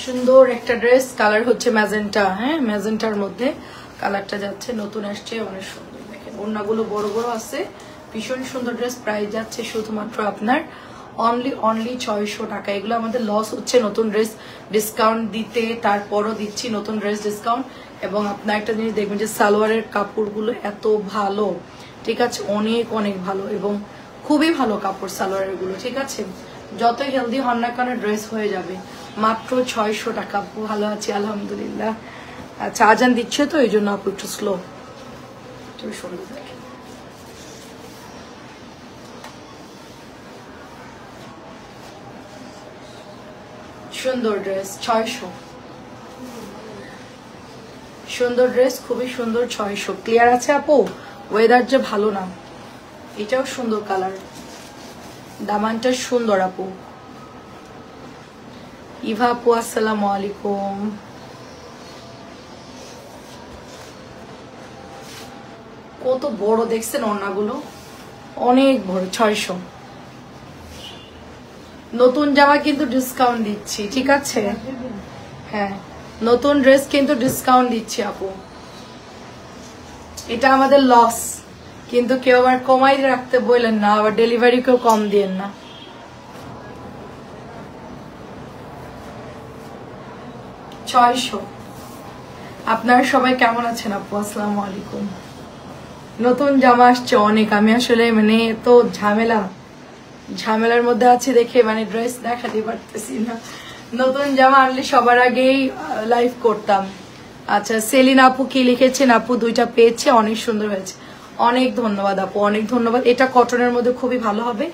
সুন্দর একটা dress, colour হচ্ছে ম্যাজেন্টা। হ্যাঁ, ম্যাজেন্টার মধ্যে কালারটা যাচ্ছে, নতুন আসছে, অনেক সুন্দর। দেখেন ওড়নাগুলো বড় বড় আছে, ভীষণ সুন্দর ড্রেস। প্রাইস যাচ্ছে শুধুমাত্র আপনার অনলি 600 টাকা। এগুলো আমাদের লস হচ্ছে নতুন ড্রেস ডিসকাউন্ট দিতে, তারপরও দিচ্ছি নতুন ড্রেস ডিসকাউন্ট। এবং আপনার একটা জিনিস দেখবেন যে সালোয়ারের কাপড়গুলো এত ভালো, ঠিক আছে, অনেক অনেক ভালো এবং খুবই ভালো কাপড় সালোয়ারের গুলো, ঠিক আছে। যতই হেলদি হন না কেন ড্রেস হয়ে যাবে। মাত্র 600 টাকা। আপু ভালো আছি আলহামদুলিল্লাহ। আচ্ছা, আজান দিচ্ছে তো এই জন্য আপু একটু স্লো। সুন্দর দেখে, সুন্দর ড্রেস 600, সুন্দর ড্রেস, খুবই সুন্দর। 600 ক্লিয়ার আছে আপু? ওয়েদার যে ভালো না। এটাও সুন্দর কালার, দামানটা সুন্দর আপু। ইভা আপু আসসালামু আলাইকুম। কত বড় দেখছেন ওড়নাগুলো, অনেক বড়। 600। নতুন জামা কিন্তু ডিসকাউন্ট দিচ্ছি, ঠিক আছে। হ্যাঁ, নতুন ড্রেস কিন্তু ডিসকাউন্ট দিচ্ছি আপু। এটা আমাদের লস, কিন্তু কেউ আবার কমাই রাখতে বললেন না, আবার ডেলিভারি কেউ কম দিয়েন না। 600। আপনারা সবাই কেমন আছেন আপু? আসসালামু আলাইকুম। নতুন জামা আসছে অনেক, আমি আসলে মানে তো ঝামেলার মধ্যে আছি দেখে মানে ড্রেস দেখাতে পারতেছি না। নতুন জামা আনলে সবার আগেই লাইভ করতাম। আচ্ছা, সেলিন আপু কি লিখেছেন? আপু দুইটা পেয়েছে, অনেক সুন্দর হয়েছে। অনেক ধন্যবাদ আপু, অনেক ধন্যবাদ। এটা কটনের মধ্যে খুবই ভালো হবে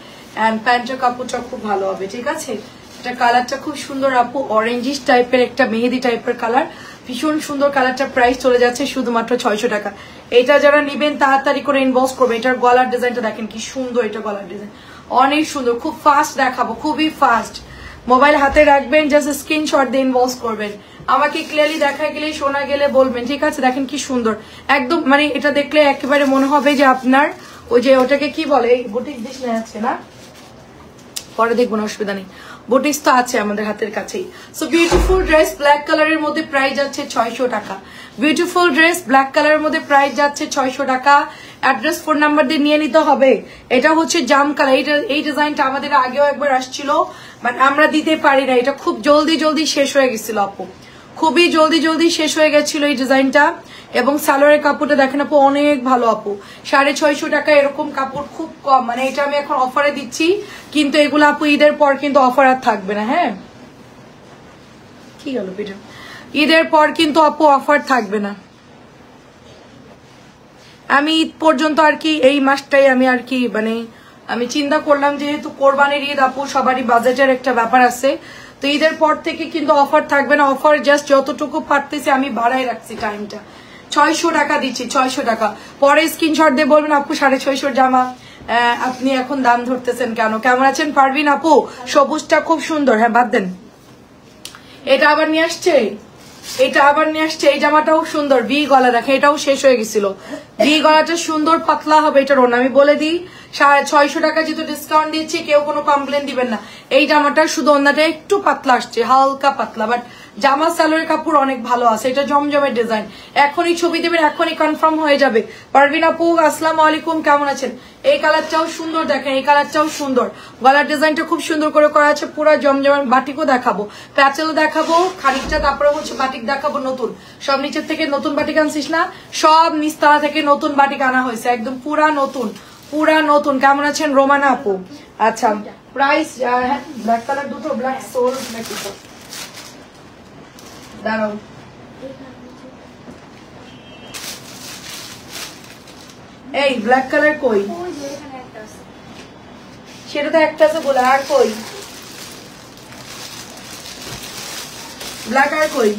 এন্ড প্যান্টের কাপড়টা খুব ভালো হবে, ঠিক আছে। এটা কালারটা খুব সুন্দর আপু, অরেঞ্জিশ টাইপের একটা মেহেদি টাইপের কালার, ভীষণ সুন্দর কালারটা। প্রাইস চলে যাচ্ছে শুধুমাত্র 600 টাকা। এটা যারা নিবেন তাড়াতাড়ি করে ইনবক্স করবে। এটার গলার ডিজাইনটা দেখেন কি সুন্দর, এটা গলার ডিজাইন অনেক সুন্দর। খুব ফাস্ট দেখাবো, খুবই ফাস্ট। মোবাইল হাতে রাখবেন, জাস্ট স্ক্রিনশট দিয়ে ইনবক্স করবেন। আমাকে ক্লিয়ারলি দেখা গেলে, শোনা গেলে বলবেন, ঠিক আছে। দেখেন কি সুন্দর একদম, মানে এটা দেখলে একেবারে মনে হবে যে আপনার ওই যে ওটাকে কি বলে, বুটিক ডিজাইন আছে না, পরে দেখবো না, অসুবিধা নেই। বুটিক্স তো আছে আমাদের হাতের কাছেই। সো বিউটিফুল ড্রেস ব্ল্যাক কালারের মধ্যে প্রাইস যাচ্ছে 600 টাকা। বিউটিফুল ড্রেস ব্ল্যাক কালারের মধ্যে প্রাইস যাচ্ছে 600 টাকা। অ্যাড্রেস, ফোন নাম্বার দিয়ে নিয়ে নিতে হবে। এটা হচ্ছে জাম কালার। এই ডিজাইনটা আমাদের আগেও একবার আসছিল, বাট আমরা দিতে পারি না। এটা খুব জলদি শেষ হয়ে গেছিল আপু, খুবই জলদি শেষ হয়ে গেছিল এই ডিজাইনটা। এবং সালোয়ারের কাপড়টা দেখেন আপু, অনেক ভালো আপু। 650 টাকা এরকম কাপড় খুব কম, মানে এটা আমি এখন অফারে দিচ্ছি, কিন্তু এগুলো আপু ঈদের পর কিন্তু অফার আর থাকবে না। হ্যাঁ, কি গেল পিঠা, ঈদের পর কিন্তু আপু অফার থাকবে না। আমি ঈদ পর্যন্ত আর কি, এই মাসটাই আমি আর কি মানে আমি চিন্তা করলাম, যেহেতু কোরবানির ঈদ আপু, সবারই বাজেটের একটা ব্যাপার আছে, তো ঈদের পর থেকে কিন্তু অফার থাকবে না। অফার জাস্ট যতটুকু পারতেছি আমি বাড়াই রাখছি টাইমটা। 600 টাকা দিচ্ছি, 600 টাকা। পরে স্ক্রিনশট দিয়ে বলবেন আপু 650 জামা আপনি এখন দাম ধরতেছেন কেন। কেমন আছেন পারভিন আপু? সবুজটা খুব সুন্দর। হ্যাঁ, বাদ দেন। এটা আবার নিয়ে আসছে, এই জামাটাও সুন্দর। ভি গলা দেখে, এটাও শেষ হয়ে গেছিল। ভি গলাটা সুন্দর পাতলা হবে এটার ওড়না। আমি বলে দিই 650 টাকা যেহেতু ডিসকাউন্ট দিচ্ছি, কেউ কোনো কমপ্লেন দিবেন না। এই জামাটা শুধু ওড়নাটা একটু পাতলা আসছে, হালকা পাতলা, বাট জামা সালোয়ারের কাপড় অনেক ভালো আছে। এটা জমজমের ডিজাইন। এখনই ছবি দেবেন, এখনই কনফার্ম হয়ে যাবে। পারভিন আপু আসসালামু আলাইকুম, কেমন আছেন? এই কালারটাও সুন্দর দেখেন, এই কালারটাও সুন্দর। গলার ডিজাইনটা খুব সুন্দর করে করা আছে, পুরো জমজমের। বাটিকও দেখাবো, প্যাচেলও দেখাবো খানিকটা, তারপরে হচ্ছে বাটিক দেখাবো নতুন। সব নিচের থেকে নতুন বাটিক আনছিস না, সব নিচতলা থেকে নতুন বাটিক আনা হয়েছে, একদম পুরা নতুন। কেমন আছেন রোমানা আপু? আচ্ছা, প্রাইস ব্ল্যাক কালার দুটো, ব্ল্যাক সোল নাকি দাঁড়াও, এই ব্ল্যাক কালার কই? সেটা তো একটা আছে বলে, আর কই ব্ল্যাক, আর কই?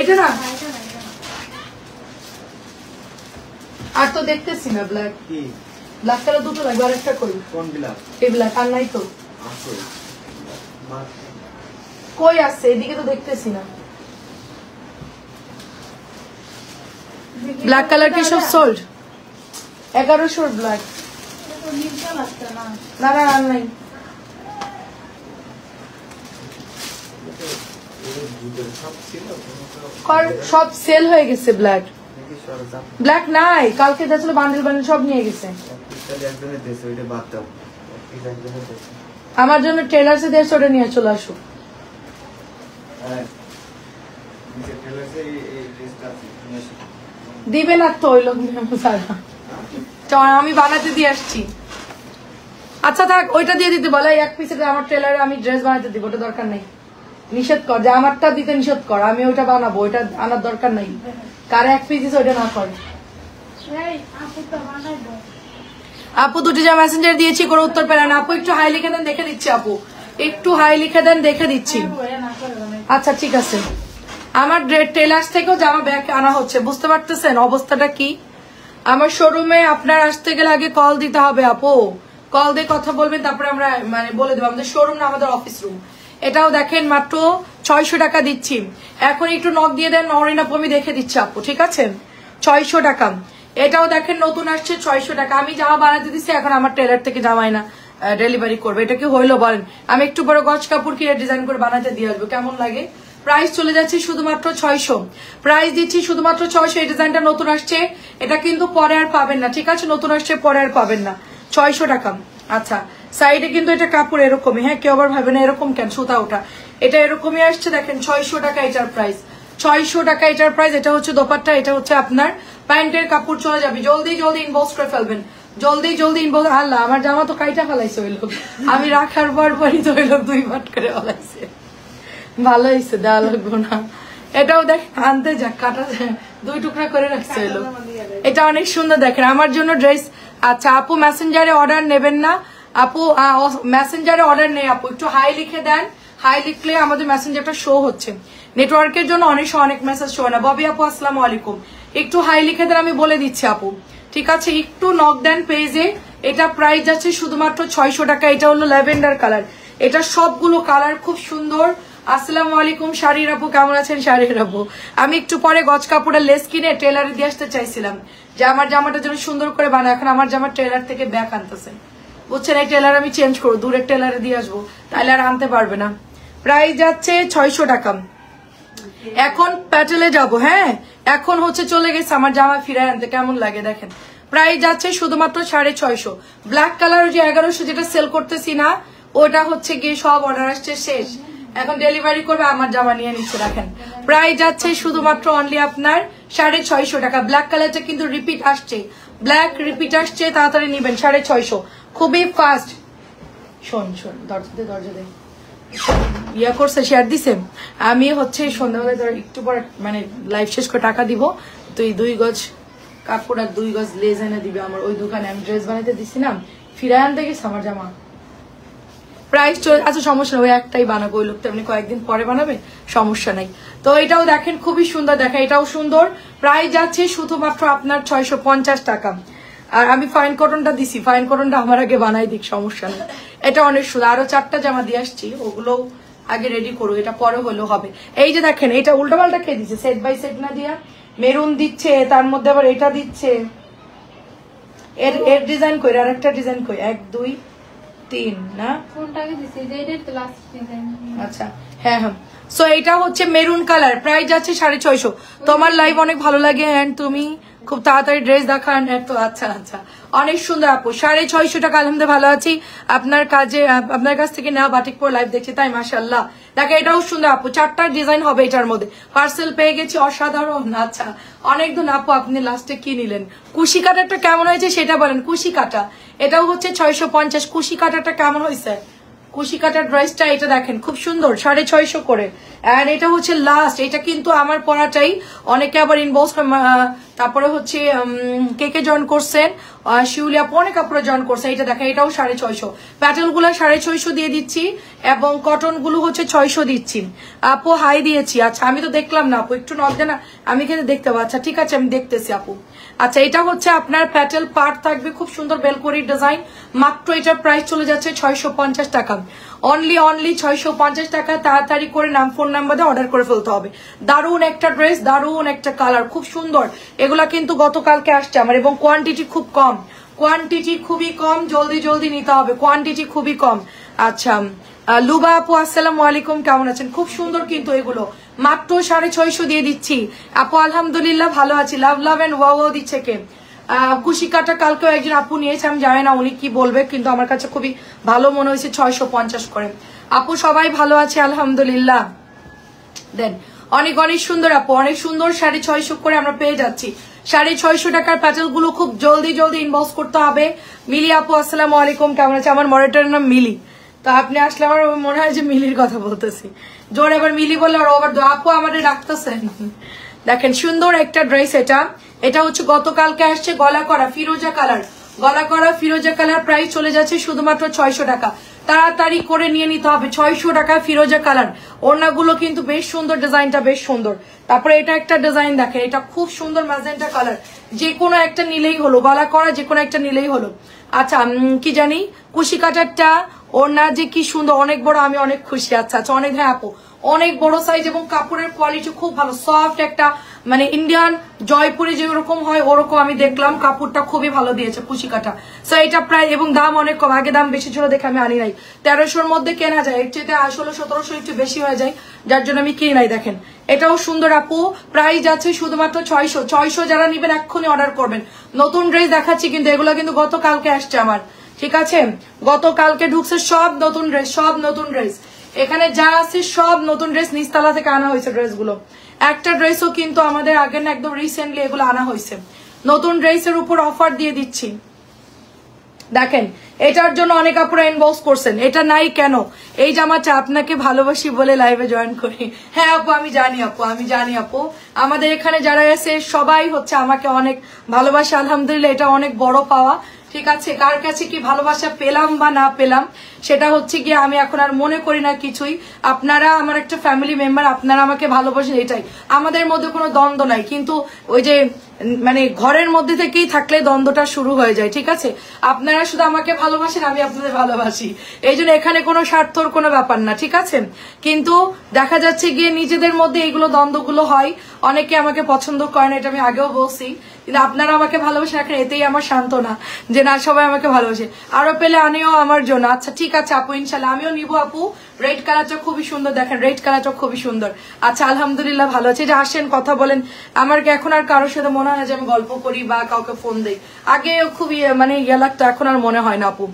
এটা না, আর তো দেখতেছি না ব্ল্যাক। ব্ল্যাক কালার দুটো লাগবে, আর একটা কই? কোন ব্ল্যাক? এই ব্ল্যাক আর নাই তো। কই আছে? এদিকে তো দেখতেছি না। ব্ল্যাক কালার কি সব সোল্ড? 1100 ব্ল্যাক। না আর নাই, সব সেল হয়ে গেছে। ব্ল্যাক ব্ল্যাক নাই, কালকে দেখছিল বান্ডেল বান্ডেল সব নিয়ে গেছে। আমার জন্য টেলার্সে 150 নিয়ে চলে আসো। দিবে না তো ওই লোক, আমি বানাতে দিয়ে আসছি। আচ্ছা থাক, ওইটা দিয়ে দিতে বলে এক পিসের আমার টেলারে আমি ড্রেস বানাতে দিব, ওটা দরকার নেই। নিষেধ কর যে আমারটা দিতে নিষেধ কর, আমি ওইটা বানাবো, ওইটা আনার দরকার নেই। কারে এক পিস ওইটা না করে। আপু দুটি যা মেসেঞ্জার দিয়েছি করে উত্তর পেলেন। আপু একটু হাই লিখে দেন, দেখে দিচ্ছি। আপু একটু হাই লিখে দেন, দেখে দিচ্ছি। আচ্ছা ঠিক আছে। আমার টেলার্স থেকেও জামা ব্যাগ আনা হচ্ছে, বুঝতে পারতেছেন অবস্থাটা কি। আমার শোরুমে আপনার আসতে গেলে আগে কল দিতে হবে আপু, কল দিয়ে কথা বলবেন, তারপরে আমরা মানে বলে দেবো। আমাদের শোরুম না, আমাদের অফিস রুম। এটাও দেখেন মাত্র 600 টাকা দিচ্ছি। এখন একটু নক দিয়ে দেন, নরিন আপু আমি দেখে দিচ্ছি আপু, ঠিক আছে। 600 টাকা। এটাও দেখেন নতুন আসছে 600 টাকা। আমি জামা বানাতে দিচ্ছি, এখন আমার টেলার থেকে জামাই না ডেলিভারি করবে। এটা কি হইলো বলেন? আমি একটু বড় গজ কাপড় কিনে ডিজাইন করে বানাতে দিয়ে আসবো, কেমন লাগে? প্রাইস চলে যাচ্ছে শুধুমাত্র 600, প্রাইস দিচ্ছি শুধুমাত্র 600। এই ডিজাইনটা নতুন আসছে, এটা কিন্তু পরে আর পাবেন না, ঠিক আছে। নতুন আসছে, পরে আর পাবেন না। 600 টাকা। আচ্ছা সাইডে কিন্তু এটা কাপড় এরকমই, হ্যাঁ কেউ আবার ভাবে না এরকম কেন, সুতা ওটা, এটা এরকমই আসছে। দেখেন 600 টাকা এটার প্রাইস, 600 টাকা এটার প্রাইস। এটা হচ্ছে দোপাট্টা, এটা হচ্ছে আপনার প্যান্টের কাপড়। চলে যাবে, জলদি জলদি ইনবক্স করে ফেলবেন, জলদি জলদি ইনবক্স। আল্লাহ আমার জামা তো কাইটা ফেলাইছে ওই লোক, আমি রাখার পরই তো ওই লোক 2 ভাট করে ফেলাইছে। ভালো হয়েছে, দেওয়া লাগবো না। এটাও দেখেন আনতে যাক, কাটা 2 টুকরা করে রাখছে ওই লোক। এটা অনেক সুন্দর দেখেন, আমার জন্য ড্রেস। আচ্ছা আপু মেসেঞ্জারে অর্ডার নেবেন না আপু, মেসেঞ্জারে অর্ডার নেই আপু, একটু হাই লিখে দেন। হাই লিখলে আমাদের মেসেঞ্জারটা শো হচ্ছে, নেটওয়ার্কের জন্য অনেক মেসেজ শো না। ববি আপু আসসালামু আলাইকুম, একটু হাই লিখে দেন, আমি বলে দিচ্ছি আপু, ঠিক আছে। একটু নক দেন পেজে। এটা প্রাইস যাচ্ছে শুধুমাত্র 600 টাকা। এটা হলো ল্যাভেন্ডার কালার, এটা সবগুলো কালার খুব সুন্দর। আসসালামু আলাইকুম শাড়ির আপু, কেমন আছেন শাড়ির আপু? আমি একটু পরে গজ কাপড়ের লেস কিনে টেলারে দিয়ে আসতে চাইছিলাম যে আমার জামাটা যেন সুন্দর করে বানায়। এখন আমার জামা টেলার থেকে ব্যাক আনতেছেন, বুঝছেন। এই টেলার আমি চেঞ্জ করবো, দূরের টেলারে দিয়ে আসবো, তাহলে আর আনতে পারবে না। প্রাইস যাচ্ছে 600 টাকা। এখন প্যাটেলে যাব, হ্যাঁ এখন হচ্ছে চলে গেছে আমার জামা ফিরায় আনতে, কেমন লাগে দেখেন। প্রাইস যাচ্ছে শুধুমাত্র 650। ব্ল্যাক কালার যে 1100 যেটা সেল করতেছি না, ওটা হচ্ছে গিয়ে সব অর্ডার আসছে শেষ, এখন ডেলিভারি করবে, আমার জামা নিয়ে নিচ্ছে। দেখেন প্রাইস যাচ্ছে শুধুমাত্র অনলি আপনার 650 টাকা। ব্ল্যাক কালারটা কিন্তু রিপিট আসছে, ব্ল্যাক রিপিট আসছে, তাড়াতাড়ি নিবেন। 650 খুবই ফাস্ট। শোন দরজা দে ইয়া করছে, শেয়ার দিছে। আমি হচ্ছে সন্ধ্যাবেলা একটু পর মানে লাইভ শেষ করে টাকা দিব, তুই 2 গজ কাপড় আর 2 গজ লেজ এনে দিবে আমার ওই দোকানে। আমি ড্রেস বানাইতে দিছি না, ফিরায় আনতে গেছে আমার জামা। প্রাইস চলে, আচ্ছা সমস্যা নেই, ওই একটাই বানাবো, ওই লোকটা এমনি কয়েকদিন পরে বানাবে, সমস্যা নাই। তো এটাও দেখেন খুবই সুন্দর, দেখেন এটাও সুন্দর। প্রাইস যাচ্ছে শুধুমাত্র আপনার 650 টাকা। আর আমি ফাইন কটনটা দিছি, ফাইন কটনটা আমার আগে বানাই দিক, সমস্যা নেই। এটা অনেক সুন্দর। আরো 4টা জামা দিয়ে আসছি, ওগুলো আগে রেডি করো, এটা পরে হলেও হবে। এই যে দেখেন এটা উল্টোপাল্টা খেয়ে দিচ্ছে, সেট বাই সেট না দিয়া মেরুন দিচ্ছে, তার মধ্যে আবার এটা দিচ্ছে। এর ডিজাইন কই, আর একটা ডিজাইন কই, 1 2 3 না কোনটাকে দিছি, যে এটা তো লাস্ট ডিজাইন। আচ্ছা হ্যাঁ হ্যাঁ। সো এটা হচ্ছে মেরুন কালার, প্রাইস যাচ্ছে 650। তোমার লাইভ অনেক ভালো লাগে, এন্ড তুমি খুব তাড়াতাড়ি ড্রেস দেখান এত। আচ্ছা আচ্ছা অনেক সুন্দর আপু, 650 টাকা। আলহামদুলিল্লাহ ভালো আছি, আপনার কাজে আপনার কাছ থেকে নেওয়া বাটিক পর লাইভ দেখছি, তাই মাশাআল্লাহ। দেখো এটাও সুন্দর আপু, 4টা ডিজাইন হবে এটার মধ্যে। পার্সেল পেয়ে গেছি, অসাধারণ। আচ্ছা অনেক দিন আপু, আপনি লাস্টে কি নিলেন? কুশি কাটাটা কেমন হয়েছে সেটা বলেন। কুশি কাটা এটাও হচ্ছে 650। কুশি কাটাটা কেমন হয়েছে? কুশি কাটার ড্রেসটা এটা দেখেন খুব সুন্দর, 650 করে। আর এটা হচ্ছে লাস্ট, এটা কিন্তু আমার পরাটাই, অনেকে আবার ইনবক্স, তারপরে হচ্ছে কে জয়েন করছেন, শিউলিয়া অনেক কাপড়ে জয়েন করছে। এটা দেখেন এটাও 650। প্যাটেল গুলো 650 দিয়ে দিচ্ছি, এবং কটন গুলো হচ্ছে 600 দিচ্ছি। আপু হাই দিয়েছি, আচ্ছা আমি তো দেখলাম না আপু, একটু নক দেন, আমি কিন্তু দেখতে পাবো। আচ্ছা ঠিক আছে আমি দেখতেছি আপু। আচ্ছা এটা হচ্ছে আপনার প্যাটেল পার্ট থাকবে, খুব সুন্দর বেলকরির ডিজাইন। মাত্র এটার প্রাইস চলে যাচ্ছে 650 টাকা। অনলি 650 টাকা। তাড়াতাড়ি করে নাম ফোন নাম্বার দিয়ে অর্ডার করে ফেলতে হবে। দারুন একটা ড্রেস, দারুন একটা কালার, খুব সুন্দর। এগুলা কিন্তু গতকালকে আসছে আমার, এবং কোয়ান্টিটি খুব কম, কোয়ান্টিটি খুবই কম, জলদি জলদি নিতে হবে, কোয়ান্টিটি খুবই কম। আচ্ছা লুবা আপু আসসালামু আলাইকুম, কেমন আছেন? খুব সুন্দর কিন্তু এগুলো মাত্র 650 দিয়ে দিচ্ছি আপু। আলহামদুলিল্লাহ ভালো আছি। লাভ লাভ এন্ড ওয়াও ওয়াও দিচ্ছে কে? কুশিকাটা কালকেও একজন আপু নিয়েছে, আমি জানি না উনি কি বলবে, কিন্তু আমার কাছে খুবই ভালো মনে হয়েছে 650 করে। আপু সবাই ভালো আছে আলহামদুলিল্লাহ। দেন অনেক অনেক সুন্দর আপু, অনেক সুন্দর 650 করে আমরা পেয়ে যাচ্ছি। 650 টাকার প্যাটেল গুলো খুব জলদি জলদি ইনবক্স করতে হবে। মিলি আপু আসসালামু আলাইকুম, কেমন আছে? আমার মডারেটরের নাম মিলি, তো আপনি আসলে আমার মনে হয় যে মিলির কথা বলতেছি। জোর এবার মিলি বললে আর ওভার আপু আমাদের ডাকতেছেন। দেখেন সুন্দর একটা ড্রেস, এটা হচ্ছে গতকালকে আসছে গলা করা ফিরোজা কালার, গলা করা ফিরোজা কালার। প্রাইস চলে যাচ্ছে শুধুমাত্র 600 টাকা। তাড়াতাড়ি করে নিয়ে নিতে হবে। 600 টাকা ফিরোজা কালার। ওড়নাগুলো কিন্তু বেশ সুন্দর, ডিজাইনটা বেশ সুন্দর। তারপরে এটা একটা ডিজাইন দেখেন, এটা খুব সুন্দর ম্যাজেন্টা কালার। যে কোনো একটা নিলেই হলো, গলা করা যে কোনো একটা নিলেই হলো। আচ্ছা কি জানি কুশি কাটারটা ওড়না যে কি সুন্দর, অনেক বড়, আমি অনেক খুশি। আচ্ছা আচ্ছা অনেক, হ্যাঁ আপু অনেক বড় সাইজ এবং কাপড়ের কোয়ালিটি খুব ভালো, সফট একটা মানে ইন্ডিয়ান জয়পুরে যেরকম হয় ওরকম আমি দেখলাম। কাপড়টা খুবই ভালো দিয়েছে কুশি কাটা। সো এটা প্রায় এবং দাম অনেক কম, আগে দাম বেশি ছিল দেখে আমি আনি নাই। 1300-র মধ্যে কেনা যায়, এর চেয়ে 1600-1700 একটু বেশি হয়ে যায়, যার জন্য আমি কিনি নাই। দেখেন এটাও সুন্দর আপু, প্রাইস যাচ্ছে শুধুমাত্র 600। যারা নিবেন এক্ষুনি অর্ডার করবেন। নতুন ড্রেস দেখাচ্ছি কিন্তু এগুলো কিন্তু গতকালকে আসছে আমার, ঠিক আছে? গতকালকে ঢুকছে সব নতুন ড্রেস, সব নতুন ড্রেস। এখানে যা আছে সব নতুন ড্রেস, নিচতলা থেকে আনা হয়েছে ড্রেসগুলো। একটা ড্রেসও কিন্তু আমাদের আগে না, একদম রিসেন্টলি এগুলো আনা হয়েছে। নতুন ড্রেসের উপর অফার দিয়ে দিচ্ছি। দেখেন এটার জন্য অনেক আপুরা ইনবক্স করছেন, এটা নাই কেন? এই জামাটা আপনাকে ভালোবাসি বলে লাইভে জয়েন করি। হ্যাঁ আপু আমি জানি আপু, আমি জানি আপু। আমাদের এখানে যারা আছে সবাই হচ্ছে আমাকে অনেক ভালোবাসে, আলহামদুলিল্লাহ এটা অনেক বড় পাওয়া। ঠিক আছে, কার কাছে কি ভালোবাসা পেলাম বা না পেলাম সেটা হচ্ছে গিয়ে আমি এখন আর মনে করি না কিছুই। আপনারা আমার একটা ফ্যামিলি মেম্বার, আপনারা আমাকে ভালোবাসেন, এটাই আমাদের মধ্যে কোনো দ্বন্দ্ব নাই। কিন্তু ওই যে মানে ঘরের মধ্যে থেকেই থাকলে দ্বন্দ্বটা শুরু হয়ে যায়, ঠিক আছে? আপনারা শুধু আমাকে ভালোবাসেন, আমি আপনাদের ভালোবাসি, এই জন্য এখানে কোনো স্বার্থর কোনো ব্যাপার না, ঠিক আছে? কিন্তু দেখা যাচ্ছে গিয়ে নিজেদের মধ্যে এইগুলো দ্বন্দ্বগুলো হয়, অনেকে আমাকে পছন্দ করে না, এটা আমি আগেও বলছি। কিন্তু আপনারা আমাকে ভালোবাসেন, এখন এতেই আমার সান্ত্বনা যে না সবাই আমাকে ভালোবাসে। আরো পেলে আনিও আমার জন্য। আচ্ছা ঠিক আছে আপু, ইনশাল্লাহ আমিও নিবো আপু। রেড কালারটা খুবই সুন্দর, দেখেন রেড কালারটা খুবই সুন্দর। আচ্ছা আলহামদুলিল্লাহ ভালো আছে। যে আসেন কথা বলেন, আমার এখন আর কারোর সাথে মনে হয় না যে আমি গল্প করি বা কাউকে ফোন দেই। আগে খুবই মানে ইয়ে লাগতো, এখন আর মনে হয় না আপু।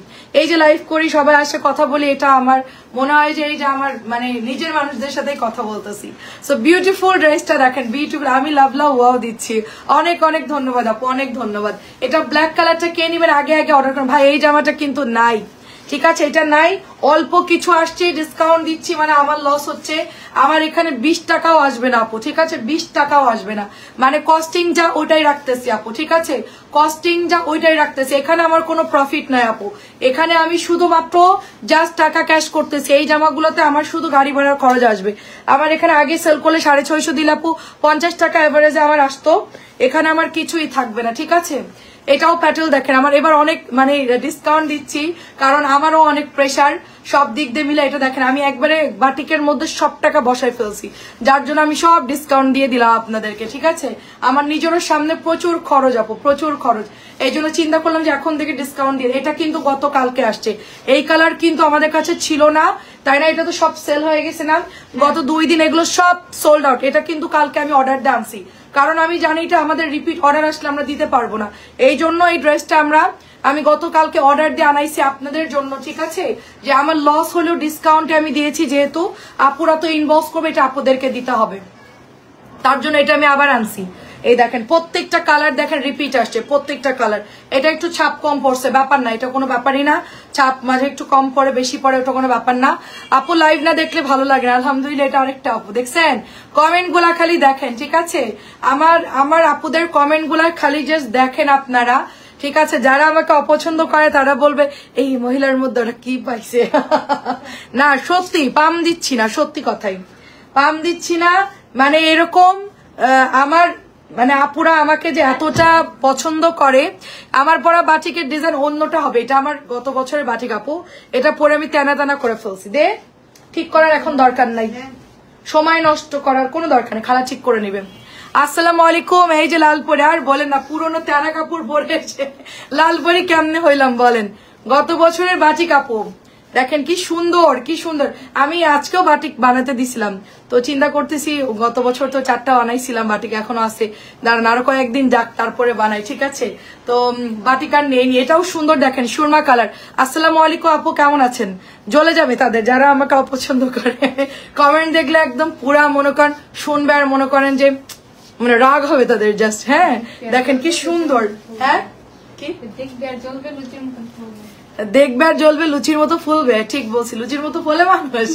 এই যে লাইভ করি সবাই আসে কথা বলি, এটা আমার মনে হয় যে এই যে আমার মানে নিজের মানুষদের সাথেই কথা বলতেছি। সো বিউটিফুল ড্রেসটা দেখেন, বিউটিফুল। আমি লাভ লাভ ওয়াও দিচ্ছি, অনেক অনেক ধন্যবাদ আপু, অনেক ধন্যবাদ। এটা ব্ল্যাক কালারটা কে নিবেন আগে আগে অর্ডার করুন। ভাই এই জামাটা কিন্তু নাই, ঠিক আছে? এটা নাই, অল্প কিছু আসছে, ডিসকাউন্ট দিচ্ছি, মানে আমার লস হচ্ছে। আমার এখানে 20 টাকাও আসবে না আপু, ঠিক আছে? 20 টাকাও আসবে না, মানে কস্টিং যা ওইটাই রাখতেছি আপু, ঠিক আছে? কস্টিং যা ওইটাই রাখতেছি, এখানে আমার কোনো প্রফিট নাই আপু। এখানে আমি শুধুমাত্র জাস্ট টাকা ক্যাশ করতেছি। এই জামাগুলোতে আমার শুধু গাড়ি ভাড়ার খরচ আসবে। আমার এখানে আগে সেল করলে 650 দিলে আপু 50 টাকা এভারেজে আমার আসতো, এখানে আমার কিছুই থাকবে না, ঠিক আছে? এটাও প্যাটেল দেখেন আমার এবার অনেক মানে ডিসকাউন্ট দিচ্ছি, কারণ আমারও অনেক প্রেসার সব দিক দিয়ে মিলে। এটা দেখেন আমি একবারে বাটিকের মধ্যে সব টাকা বসাই ফেলছি, যার জন্য আমি সব ডিসকাউন্ট দিয়ে দিলাম আপনাদেরকে, ঠিক আছে? আমার নিজেরও সামনে প্রচুর খরচ আপু, প্রচুর খরচ, এই জন্য চিন্তা করলাম যে এখন থেকে ডিসকাউন্ট দিয়ে। এটা কিন্তু গতকালকে আসছে, এই কালার কিন্তু আমাদের কাছে ছিল না, তাই না? এটা তো সব সেল হয়ে গেছে না, গত 2 দিন এগুলো সব সোল্ড আউট। এটা কিন্তু কালকে আমি অর্ডার দিয়ে আনছি, কারণ আমি জানি এটা আমাদের রিপিট অর্ডার আসলে আমরা দিতে পারবো না। এই জন্য এই ড্রেসটা আমি গতকালকে অর্ডার দিয়ে আনাইছি আপনাদের জন্য, ঠিক আছে? যে আমার লস হলেও ডিসকাউন্টে আমি দিয়েছি, যেহেতু আপুরা তো ইনবক্স করবে, এটা আপুদেরকে দিতে হবে, তার জন্য এটা আমি আবার আনছি। এই দেখেন প্রত্যেকটা কালার দেখেন রিপিট আসছে, প্রত্যেকটা কালার। এটা একটু ছাপ কম পড়ছে, ব্যাপার না, এটা কোনো ব্যাপারই না। ছাপ মাঝে একটু কম পড়ে বেশি পড়ে, ওটা কোনো ব্যাপার না আপু। লাইভ না দেখলে ভালো লাগে না, আলহামদুলিল্লাহ এটা আরেকটা আপু দেখছেন। কমেন্ট গুলা খালি দেখেন, ঠিক আছে? আমার আপুদের কমেন্ট গুলা খালি জাস্ট দেখেন আপনারা, ঠিক আছে? যারা আমাকে অপছন্দ করে তারা বলবে এই মহিলার মধ্যে ওরা কি পাইছে। না সত্যি পাম দিচ্ছি না, সত্যি কথাই পাম দিচ্ছি না। মানে এরকম আমার মানে আপুরা আমাকে যে এতটা পছন্দ করে। আমার পরা বাটিকের ডিজাইন অন্যটা হবে, এটা আমার গত বছরের বাটিক আপু, এটা পরে আমি টানা টানা করে ফেলছি। দে ঠিক করার এখন দরকার নাই, সময় নষ্ট করার কোনো দরকার নেই, খালা ঠিক করে নেবেন। আসসালামু আলাইকুম। এই যে লালপরি, আর বলেন না, পুরনো তেরা কাপড় পরেছে, লালপরি কেমনে হইলাম বলেন? গত বছরের বাটিক আপু, দেখেন কি সুন্দর কি সুন্দর। আমি আজকেও বাটিক বানাতে দিছিলাম, তো চিন্তা করতেছি গত বছর তো 4টা বানাইছিলাম, বাটিক এখনো আছে, দাঁড়ান আরো কয়েকদিন যাক তারপরে বানাই, ঠিক আছে। তো বাটিক আর নেই, এটাও সুন্দর দেখেন সুরমা কালার। আসসালামু আলাইকুম আপু, কেমন আছেন? জ্বলে যাবে তাদের যারা আমাকে অপছন্দ করে, কমেন্ট দেখলে একদম পুরা মনে করেন শুনবে আর মনে করেন যে মানে রাগ হবে তাদের জাস্ট। হ্যাঁ দেখেন কি সুন্দর। হ্যাঁ কি দেখবে আর জ্বলবে লুচির মতো ফুলবে, ঠিক বলছি, লুচির মতো ফুলে মানুষ।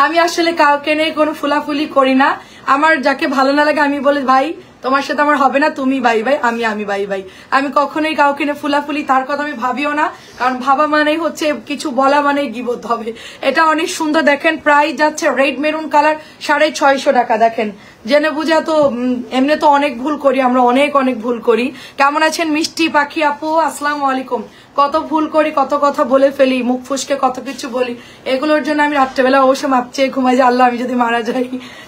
আমি আসলে কাউকে নিয়ে কোনো ফুলাফুলি করি না, আমার যাকে ভালো না লাগে আমি বলি ভাই তোমার সাথে আমার হবে না, তুমি বাই বাই, আমি বাই বাই। আমি কখনোই কাউকে নিয়ে ফুলাফুলি তার কথা আমি ভাবিও না, কারণ ভাবা মানেই হচ্ছে কিছু বলা মানেই গিবত হবে। এটা অনেক সুন্দর দেখেন, প্রাইস যাচ্ছে রেড মেরুন কালার 650 টাকা। দেখেন জেনে বুঝা তো এমনি তো অনেক ভুল করি আমরা, অনেক অনেক ভুল করি। কেমন আছেন মিষ্টি পাখি আপু? আসসালামু আলাইকুম। কত ভুল করি, কত কথা বলে ফেলি, মুখ ফুসকে কত কিছু বলি, এগুলোর জন্য আমি রাত্রেবেলা অবশ্য মাপ চেয়ে ঘুমাই যে আল্লাহ আমি যদি মারা যাই,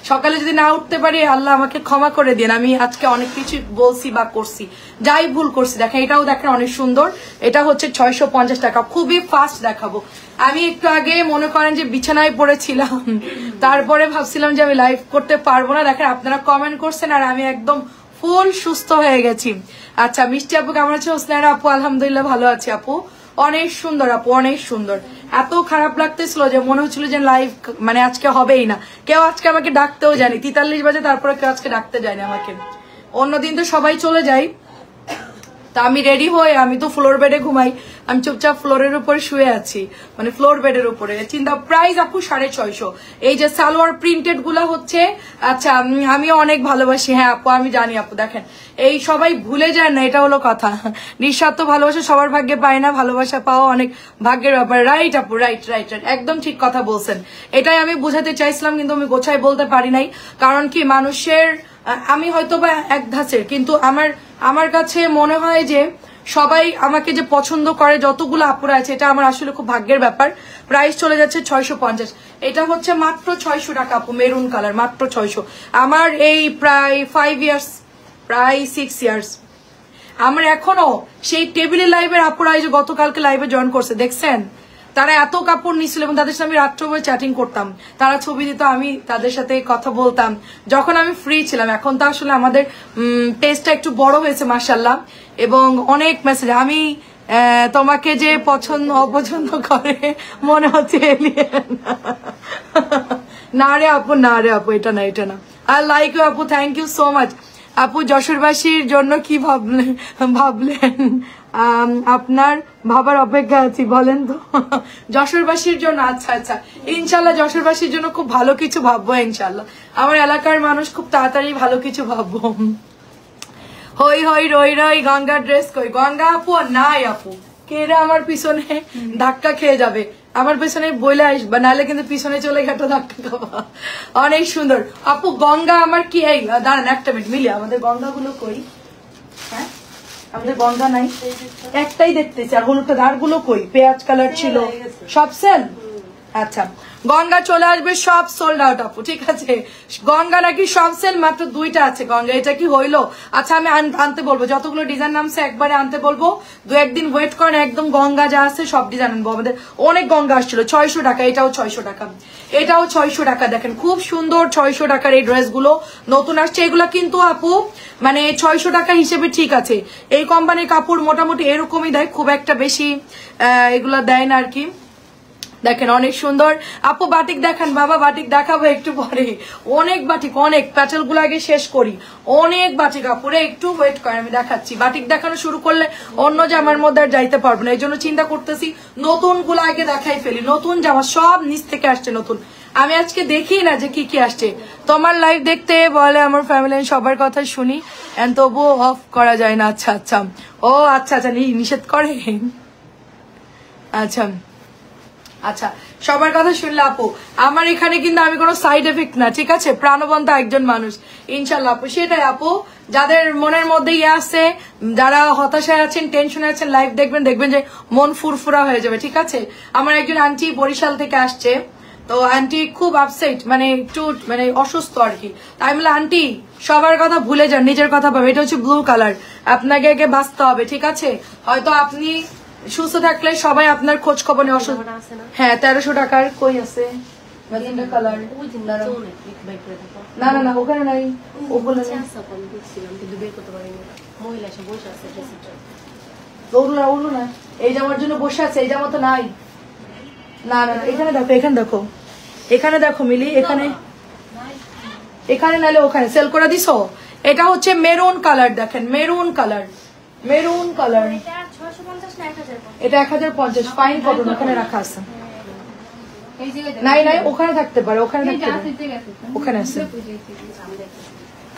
সকালে যদি না উঠতে পারি আল্লাহ আমাকে ক্ষমা করে দিন, আমি আজকে অনেক কিছু বলছি বা করছি, যাই ভুল করছি। দেখেন এটাও দেখেন অনেক সুন্দর, এটা হচ্ছে 650 টাকা। খুবই ফাস্ট দেখাবো। আমি একটু আগে মনে করেন যে বিছানায় পড়েছিলাম, তারপরে ভাবছিলাম যে আমি লাইভ করতে পারবো না, দেখেন আপনারা কমেন্ট করছেন আর আমি একদম ফুল সুস্থ হয়ে গেছি। আচ্ছা মিষ্টি আপু কেমন আছে? হোসনায়রা আপু আলহামদুলিল্লাহ ভালো আছি আপু, অনেক সুন্দর আপু, অনেক সুন্দর। এত খারাপ লাগতেছিল যে মনে হচ্ছিল যে লাইভ মানে আজকে হবেই না, কেউ আজকে আমাকে ডাকতেও জানি 43 বাজে, তারপরে কেউ আজকে ডাকতে যায়নি আমাকে। অন্যদিন তো সবাই চলে যায়, তা আমি রেডি হয়ে, আমি তো ফ্লোর বেডে ঘুমাই, আমি চুপচাপ ফ্লোরের উপরে শুয়ে আছি, মানে ফ্লোর বেডের উপরে। চিন্তা প্রাইস আপু 650। এই যে সালোয়ার প্রিন্টেড গুলা হচ্ছে, আচ্ছা আমি অনেক ভালোবাসি। হ্যাঁ আপু আমি জানি আপু, দেখেন এই সবাই ভুলে যায় না, এটা হলো কথা। নিঃস্বার্থ ভালোবাসা সবার ভাগ্যে পায় না, ভালোবাসা পাওয়া অনেক ভাগ্যের ব্যাপার। রাইট আপু, রাইট রাইট রাইট, একদম ঠিক কথা বলছেন। এটাই আমি বোঝাতে চাইছিলাম, কিন্তু আমি গোছায় বলতে পারি নাই, কারণ কি মানুষের, আমি হয়তো বা এক ধাঁচের, কিন্তু আমার কাছে মনে হয় যে সবাই আমাকে যে পছন্দ করে, যতগুলো আপুরা আছে, এটা আমার আসলে খুব ভাগ্যের ব্যাপার। প্রাইস চলে যাচ্ছে 650। এটা হচ্ছে মাত্র 600 টাকা আপু, মেরুন কালার, মাত্র 600। আমার এই প্রায় 5 ইয়ার্স, প্রায় 6 ইয়ার্স, আমার এখনো সেই টেবিলের লাইভের আপুরা যে গতকালকে লাইভে জয়েন করছে দেখছেন, তারা এত কাপড় নিছিল এবং তাদের সাথে আমি রাত্রভর চ্যাটিং করতাম, তারা ছবি দিত, আমি তাদের সাথে কথা বলতাম যখন আমি ফ্রি ছিলাম। এখন তো আসলে আমাদের টেস্টটা একটু বড় হয়েছে মাশাআল্লাহ, এবং অনেক মেসেজ, আমি তোমাকে যে পছন্দ অপছন্দ করে মনে হচ্ছে এলিয়েন। না রে আপু, না রে আপু, এটা না, এটা না। আর লাইক ইউ আপু, থ্যাংক ইউ সো মাচ আপু। যশোরবাসীর জন্য কি ভাবলেন? আপনার ভাবার অপেক্ষা আছি, বলেন তো। যশোরবাসীর জন্য, আচ্ছা আচ্ছা, ইনশাল্লাহ যশোরবাসীর জন্য খুব ভালো কিছু ভাববো ইনশাল্লাহ। আমার এলাকার মানুষ খুব তাড়াতাড়ি ভালো কিছু ভাববো। হই হই রই রই, গঙ্গা ড্রেস কই? গঙ্গা আপু নাই আপু, কেরা আমার পিছনে ধাক্কা খেয়ে যাবে, আমার পিছনে বইলে আসবা, নাহলে কিন্তু পিছনে চলে গেটা ধাক্কা খাবা। অনেক সুন্দর আপু গঙ্গা আমার কি, এই দাঁড়ান একটা মিনিট, মিলিয়ে আমাদের গঙ্গা গুলো কই? হ্যাঁ আমাদের গঙ্গা নাই, একটাই দেখতেছি, আর হলুদটা ধার গুলো কই? পেঁয়াজ কালার ছিল, সব সেল। আচ্ছা গঙ্গা চলে আসবে, সব সোল্ড আউট আপু, ঠিক আছে। গঙ্গা নাকি সব সেল, মাত্র 2টা আছে গঙ্গা, এটা কি হইলো? আচ্ছা আমি আনতে বলবো, যতগুলো ডিজাইন নামছে একবারে আনতে বলবো, 2-1 দিন ওয়েট করেন, একদম গঙ্গা যা আছে সব ডিজাইন আনবো। আমাদের অনেক গঙ্গা আসছিল। 600 টাকা, এটাও 600 টাকা, এটাও 600 টাকা। দেখেন খুব সুন্দর 600 টাকার এই ড্রেসগুলো নতুন আসছে, এগুলা কিন্তু আপু মানে 600 টাকা হিসেবে ঠিক আছে। এই কোম্পানির কাপড় মোটামুটি এরকমই দেয়, খুব একটা বেশি এগুলা দেয় না আর কি। দেখেন অনেক সুন্দর আপু, বাটিক দেখান বাবা, বাটিক দেখাবো একটু পরে, অনেক বাটিক, অনেক প্যাটেল গুলো আগে শেষ করি, অনেক বাটিক আপুরে, একটু ওয়েট করে আমি দেখাচ্ছি। বাটিক দেখানো শুরু করলে অন্য জামার মধ্যে আর যাইতে পারবো না, এই জন্য চিন্তা করতেছি নতুন গুলো আগে দেখাই ফেলি। নতুন জামা সব নিচ থেকে আসছে নতুন, আমি আজকে দেখি না যে কি কি আসছে। তোমার লাইভ দেখতে বলে আমার ফ্যামিলি, সবার কথা শুনি, তবুও অফ করা যায় না। আচ্ছা আচ্ছা, ও আচ্ছা আচ্ছা, নিষেধ করে, আচ্ছা আচ্ছা, সবার কথা শুনলে আপু, আমার এখানে কিন্তু আমি কোনো সাইড এফেক্ট না, ঠিক আছে, প্রাণবন্ত একজন মানুষ ইনশাল্লাহ আপু। সেটাই আপু, যাদের মনের মধ্যে ইয়ে আছে, যারা হতাশায় আছেন, টেনশনে আছেন, লাইভ দেখবেন, দেখবেন যে মন ফুরফুরা হয়ে যাবে, ঠিক আছে। আমার একজন আন্টি বরিশাল থেকে আসছে, তো আন্টি খুব আপসেট, মানে একটু মানে অসুস্থ আর কি। তাই বলে আন্টি সবার কথা ভুলে যান, নিজের কথা ভাবে। এটা হচ্ছে ব্লু কালার, আপনাকে আগে বাঁচতে হবে, ঠিক আছে। হয়তো আপনি সুস্থ থাকলে সবাই আপনার খোঁজ খবর নেওয়া। হ্যাঁ 1300 টাকার কই আছে ম্যাজেন্টা কালার? না না না ওখানে নাই, ওগুলো ওগুলো না, এই জামার জন্য বসে আছে, এই জামা তো নাই। না না এখানে দেখো, এখানে দেখো, এখানে দেখো মিলি, এখানে এখানে নালে ওখানে সেল করে দিছো। এটা হচ্ছে মেরুন কালার, দেখেন মেরুন কালার, মেরুন কালার। এটা 1050 ফাইন কটন, ওখানে রাখা আছে। নাই নাই ওখানে থাকতে পারে, ওখানে থাকতে পারে, ওখানে আছে।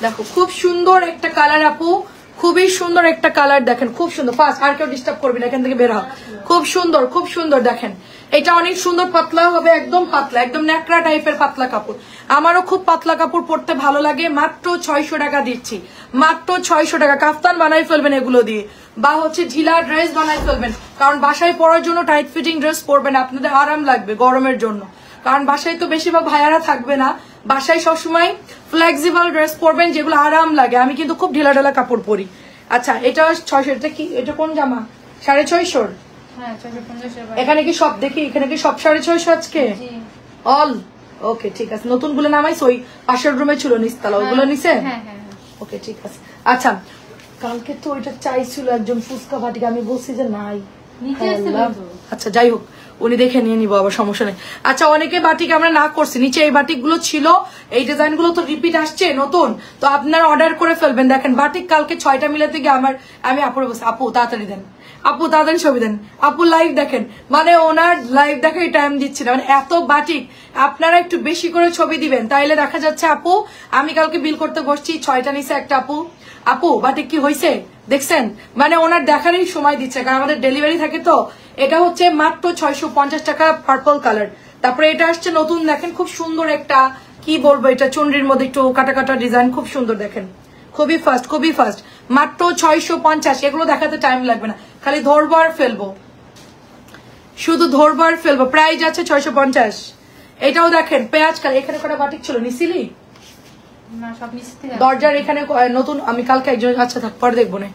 দেখো খুব সুন্দর একটা কালার আপু, খুবই সুন্দর একটা কালার, দেখেন খুব সুন্দর। ফার্স্ট আর কেউ ডিস্টার্ব করবি না, এখান থেকে বের হও। খুব সুন্দর, খুব সুন্দর, দেখেন এটা অনেক সুন্দর পাতলা হবে, একদম পাতলা, একদম ন্যাকড়া টাইপের পাতলা কাপড়। আমারও খুব পাতলা কাপড় পরতে ভালো লাগে। মাত্র 600 টাকা দিচ্ছি, মাত্র 600 টাকা। কাফতান বানাই ফেলবেন এগুলো দিয়ে, বা হচ্ছে ঢিলা ড্রেস বানাই ফেলবেন, কারণ বাসায় পরার জন্য টাইট ফিটিং ড্রেস পরবেন, আপনাদের আরাম লাগবে গরমের জন্য। কারণ বাসায় তো বেশিরভাগ ভাইয়ারা থাকবে না, বাসায় সবসময় ফ্লেক্সিবল ড্রেস পরবেন যেগুলো আরাম লাগে। আমি কিন্তু খুব ঢিলা ঢালা কাপড় পরি। আচ্ছা এটা 600, এটা কি, এটা কোন জামা? 650। এখানে কি সব দেখি, এখানে কি সব 650 আজকে অল? ওকে ঠিক আছে, নতুন গুলো নামাইছো, ওই পাশের রুমে ছিল নিচতলা, ওইগুলো নিছে? ওকে ঠিক আছে। আচ্ছা কালকে তো ওইটা চাইছিল একজন ফুচকা ভাটিকে, আমি বলছি যে নাই। আচ্ছা যাই হোক, উনি দেখে নিয়ে নিবো, আবার সমস্যা নেই। আচ্ছা অনেকে বাটিক আমরা না করছি, নিচে এই বাটিক গুলো ছিল, এই ডিজাইন গুলো তো রিপিট আসছে নতুন, তো আপনারা অর্ডার করে ফেলবেন। দেখেন বাটিক কালকে 6টা মিলাতে গিয়ে আমি আপুরে বলছি, আপু তাড়াতাড়ি দেন, আপু তাড়াতাড়ি ছবি দেন, আপু লাইভ দেখেন, মানে ওনার লাইভ দেখে টাইম দিচ্ছে না, মানে এত বাটিক। আপনারা একটু বেশি করে ছবি দিবেন, তাইলে দেখা যাচ্ছে আপু, আমি কালকে বিল করতে বসছি, 6টা নিচে একটা আপু, আপু বাটিক কি হয়েছে দেখছেন, মানে ওনার দেখারই সময় দিচ্ছে, কারণ আমাদের ডেলিভারি থাকে তো। এটা হচ্ছে মাত্র 650 টাকা পার্পল কালার। তারপরে এটা আসছে নতুন, দেখেন খুব সুন্দর একটা, কি বলবো, এটা চুনরির মধ্যে একটু কাটা কাটা ডিজাইন, খুব সুন্দর, দেখেন খুবই ফাস্ট, খুবই ফাস্ট। মাত্র 650। এগুলো দেখাতে টাইম লাগবে না, খালি ধরবো আর ফেলবো, শুধু ধরবো আর ফেলবো। প্রাইস আছে 650। এটাও দেখেন পেঁয়াজ কালার, এখানে কটা বাটিক ছিল নিছিলি? দরজার এখানে নতুন, আমি কালকে একজনের, আচ্ছা থাক পরে দেখবো না,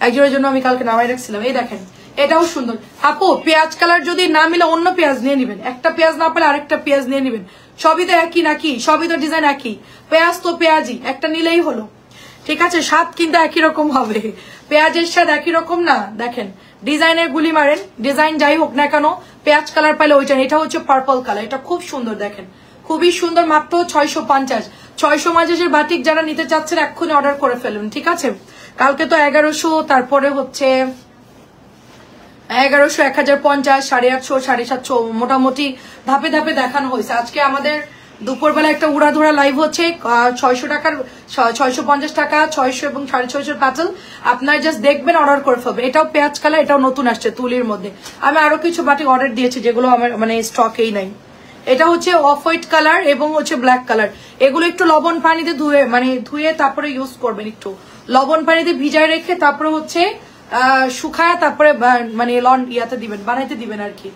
একজনের জন্য আমি কালকে নামাই রাখছিলাম। এই দেখেন এটাও সুন্দর আপু, পেঁয়াজ কালার যদি না মিলে অন্য পেঁয়াজ নিয়ে নিবেন, একটা পেঁয়াজ না পেলে আরেকটা পেঁয়াজ নিয়ে নিবেন, সবই তো একই নাকি, সবই তো ডিজাইন একই, পেঁয়াজ তো পেঁয়াজই, একটা নিলেই হলো, ঠিক আছে? স্বাদ কিন্তু একই রকম হবে, পেঁয়াজের স্বাদ একই রকম না। দেখেন ডিজাইনের গুলি মারেন, ডিজাইন যাই হোক না কেন, পেঁয়াজ কালার পাইলে ওইটা। এটা হচ্ছে পার্পল কালার, এটা খুব সুন্দর, দেখেন খুবই সুন্দর, মাত্র 650। 650 বাটিক যারা নিতে চাচ্ছেন এক্ষুনি অর্ডার করে ফেলুন, ঠিক আছে? কালকে তো 1100, তারপরে হচ্ছে 1100, 1050, 850, 750, মোটামুটি ধাপে ধাপে দেখানো হয়েছে। আজকে আমাদের দুপুরবেলা একটা উড়াধুরা লাইভ হচ্ছে, 600 টাকার, 650 টাকা, 600 এবং 650 প্যাটেল। আপনারা জাস্ট দেখবেন, অর্ডার করে ফেলবেন। এটাও পেঁয়াজ কালার, এটাও নতুন আসছে তুলির মধ্যে। আমি আরো কিছু বাটিক অর্ডার দিয়েছি যেগুলো আমার মানে স্টকেই নাই। এটা হচ্ছে অফ হোয়াইট কালার এবং হচ্ছে ব্ল্যাক কালার। এগুলো একটু লবণ পানিতে ধুয়ে, মানে ধুয়ে তারপরে ইউজ করবেন, একটু লবণ পানিতে ভিজায় রেখে তারপরে হচ্ছে শুকায়, তারপরে মানে ইয়াতে দিবেন, বানাইতে দিবেন আর কি,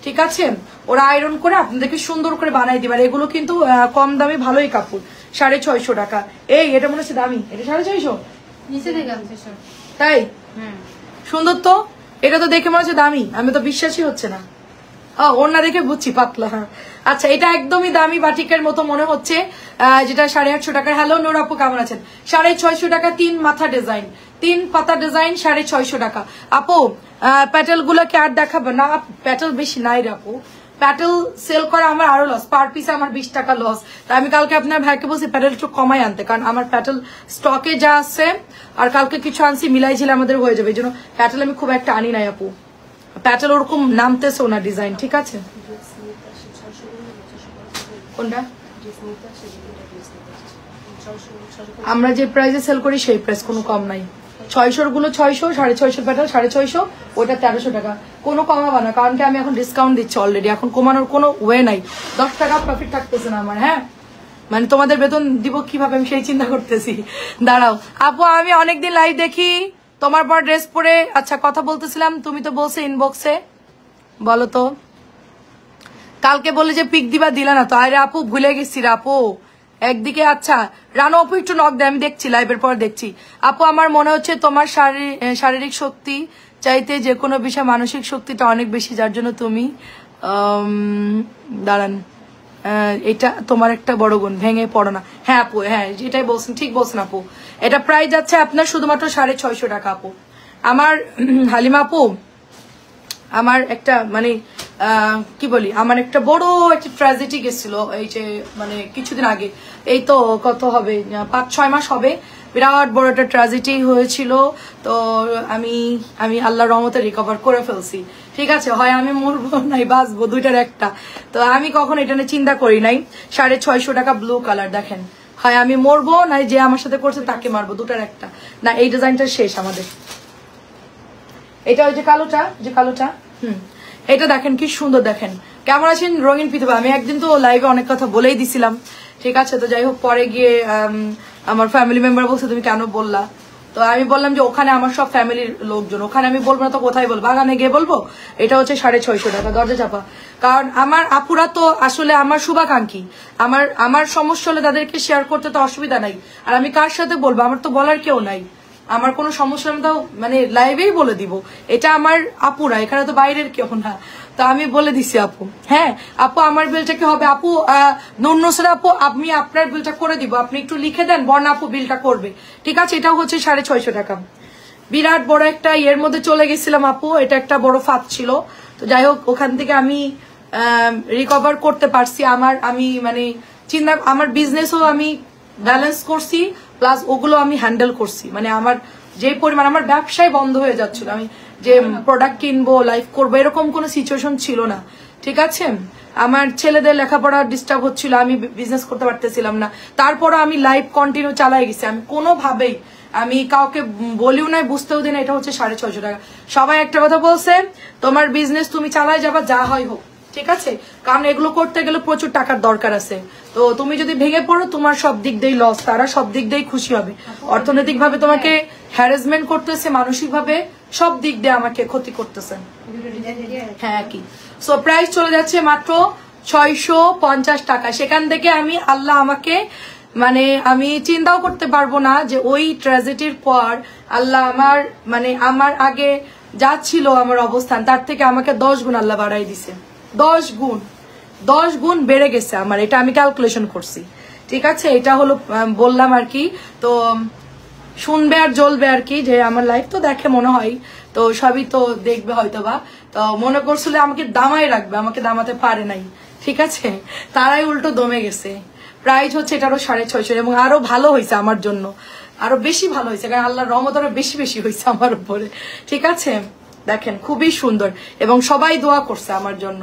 ঠিক আছে? ওরা আয়রন করে আপনাদেরকে সুন্দর করে বানাই দিবেন। এগুলো কিন্তু কম দামি ভালোই কাপড়, 650 টাকা। এই এটা মনে হচ্ছে দামি, এটা 650 তাই সুন্দর তো, এটা তো দেখে মনে হচ্ছে দামি, আমি তো বিশ্বাসই হচ্ছে না। ওনা দেখে বুঝছি পাতলা। আচ্ছা এটা একদমই দামি বাটিকের মতো মনে হচ্ছে, যেটা 850 টাকার। হ্যালো নূর আপু কেমন আছেন? 650 টাকা, 3 মাথা ডিজাইন, 3 পাতা ডিজাইন, 650 টাকা। আপু প্যাটেল গুলোকে আর দেখাবো না, প্যাটেল বেশি নাই রে আপু, প্যাটেল সেল করা আমার আরো লস, পার পিস আমার 20 টাকা লস। তাই আমি কালকে আপনার ভাইকে বলছি প্যাটেল একটু কমাই আনতে, কারণ আমার প্যাটেল স্টকে যা আছে, আর কালকে কিছু আনছি মিলাই ছিল আমাদের হয়ে যাবে, এই জন্য প্যাটেল আমি খুব একটা আনি নাই আপু। প্যাটেল ওরকম নামতেছে না ডিজাইন, ঠিক আছে? কোনটা আমরা যে প্রাইসে সেল করি সেই প্রাইস, কোনো কম নাই। 600 গুলো 600, 650 প্যাটেল 650, ওটা 1300 টাকা, কোনো কমাবা না, কারণ কি আমি এখন ডিসকাউন্ট দিচ্ছি অলরেডি, এখন কমানোর কোনো ওয়ে নাই। 10 টাকা প্রফিট থাকতেছে না আমার, হ্যাঁ মানে তোমাদের বেতন দিব কিভাবে আমি সেই চিন্তা করতেছি। দাঁড়াও আপু, আমি অনেকদিন লাইভ দেখি, তোমার পর ড্রেস পরে। আচ্ছা কথা বলতেছিলাম, তুমি তো বলছো ইনবক্সে, বলো তো কালকে বলে যে পিক দিবা, দিলা না তো? আরে আপু ভুলে গেছি রে আপু একদিকে। আচ্ছা রানু আপু একটু নক দেয়, আমি দেখছি লাইভের পর দেখছি। আপু আমার মনে হচ্ছে তোমার শারীরিক শক্তি চাইতে যে কোনো বিষয় মানসিক শক্তিটা অনেক বেশি, যার জন্য তুমি দাঁড়ান, এটা তোমার একটা বড় গুণ, ভেঙে পড়ো না। হ্যাঁ আপু, হ্যাঁ যেটাই বলছেন ঠিক বলছেন আপু। এটা প্রাইস যাচ্ছে আপনার শুধুমাত্র 650 টাকা আপু। আমার হালিমা আপু, আমার একটা মানে কি বলি, আমার একটা বড় একটা ট্র্যাজেডি গেছিল এই যে মানে কিছুদিন আগে, এই তো কত হবে 5-6 মাস হবে, বিরাট বড় একটা ট্র্যাজেডি হয়েছিল। তো আমি আমি আল্লাহর রহমতে রিকভার করে ফেলছি, ঠিক আছে। হয় আমি মরবো নাই বাঁচবো, দুইটার একটা। তো আমি কখনো এটা নিয়ে চিন্তা করি নাই। 650 টাকা ব্লু কালার, দেখেন, হয় আমি মরবো নাই যে আমার সাথে করছে তাকে মারবো, দুটার একটা না। এই ডিজাইনটা শেষ আমাদের। এটা ওই যে কালোটা, যে কালোটা, এটা দেখেন কি সুন্দর, দেখেন কেমন আছেন রঙিন পৃথিবী। আমি একদিন তো লাইভে অনেক কথা বলেই দিছিলাম, ঠিক আছে। তো যাই হোক, পরে গিয়ে আমার ফ্যামিলি মেম্বার বলছে তুমি কেন বললা, তো আমি বললাম যে ওখানে আমার সব ফ্যামিলির লোকজন, ওখানে আমি বলবো না তো কোথায় বলবো, বাগানে গিয়ে বলবো। এটা হচ্ছে 650 টাকা, দরজা চাপা। কারণ আমার আপুরা তো আসলে আমার শুভাকাঙ্ক্ষী, আমার সমস্যা হলে তাদেরকে শেয়ার করতে তো অসুবিধা নাই। আর আমি কার সাথে বলবো, আমার তো বলার কেউ নাই। আমার কোনো সমস্যা আমি তো মানে লাইভেই বলে দিব, এটা আমার আপুরা, এখানে তো বাইরের কেউ না। তো আমি বলে দিছি আপু, হ্যাঁ আপু আমার বিলটা কি হবে আপু, নুন্নসরা আপু আমি আপনার বিলটা করে দিব, আপনি একটু লিখে দেন, বর্ণা আপু বিলটা করবে, ঠিক আছে। এটাও হচ্ছে 650 টাকা। বিরাট বড় একটা ইয়ের মধ্যে চলে গেছিলাম আপু, এটা একটা বড় ফাঁদ ছিল। তো যাই হোক, ওখান থেকে আমি রিকভার করতে পারছি। আমি মানে চিন্তা, আমার বিজনেসও আমি ব্যালেন্স করছি, প্লাস ওগুলো আমি হ্যান্ডেল করছি। মানে আমার যে পরিমাণ, আমার ব্যবসায় বন্ধ হয়ে যাচ্ছিল, আমি যে প্রোডাক্ট কিনবো লাইভ করবো এরকম কোনো সিচুয়েশন ছিল না, ঠিক আছে। আমার ছেলেদের লেখাপড়া ডিস্টার্ব হচ্ছিল, আমি বিজনেস করতে পারতেছিলাম না, তারপরও আমি লাইভ কন্টিনিউ চালাই গেছি। আমি কোনোভাবেই আমি কাউকে বলিও নাই, বুঝতেও দিই না। এটা হচ্ছে 650 টাকা। সবাই একটা কথা বলছে, তোমার বিজনেস তুমি চালাই যাবা, যা হয় হোক, ঠিক আছে। কারণ এগুলো করতে গেলে প্রচুর টাকার দরকার আছে। তো তুমি যদি ভেঙে পড়ো, তোমার সব দিক দিয়ে লস, তারা সব দিক দিয়ে খুশি হবে। অর্থনৈতিক ভাবে তোমাকে হ্যারাসমেন্ট করতেছে, মানসিক ভাবে সব দিক দিয়ে আমাকে ক্ষতি করতেছে। হ্যাঁ কি, সো প্রাইস চলে যাচ্ছে মাত্র 650 টাকা। সেখান থেকে আমি আল্লাহ আমাকে মানে আমি চিন্তাও করতে পারবো না যে ওই ট্র্যাজেডির পর আল্লাহ আমার আগে যা ছিল আমার অবস্থান, তার থেকে আমাকে 10 গুণ আল্লাহ বাড়াই দিছে। 10 গুণ বেড়ে গেছে আমার, এটা আমি ক্যালকুলেশন করছি, ঠিক আছে। এটা হলো বললাম আর কি। তো শুনবে আর জ্বলবে আর কি, যে আমার লাইফ তো দেখে মনে হয়, তো সবই তো দেখবে হয়তো বা। তো মনে করছিল আমাকে দামাই রাখবে, আমাকে দামাতে পারে নাই, ঠিক আছে। তারাই উল্টো দমে গেছে। প্রাইস হচ্ছে এটারও 650, এবং আরো ভালো হয়েছে আমার জন্য, আরো বেশি ভালো হয়েছে, কারণ আল্লাহর রহমত আরো বেশি বেশি হয়েছে আমার উপরে, ঠিক আছে। দেখেন খুবই সুন্দর, এবং সবাই দোয়া করছে আমার জন্য,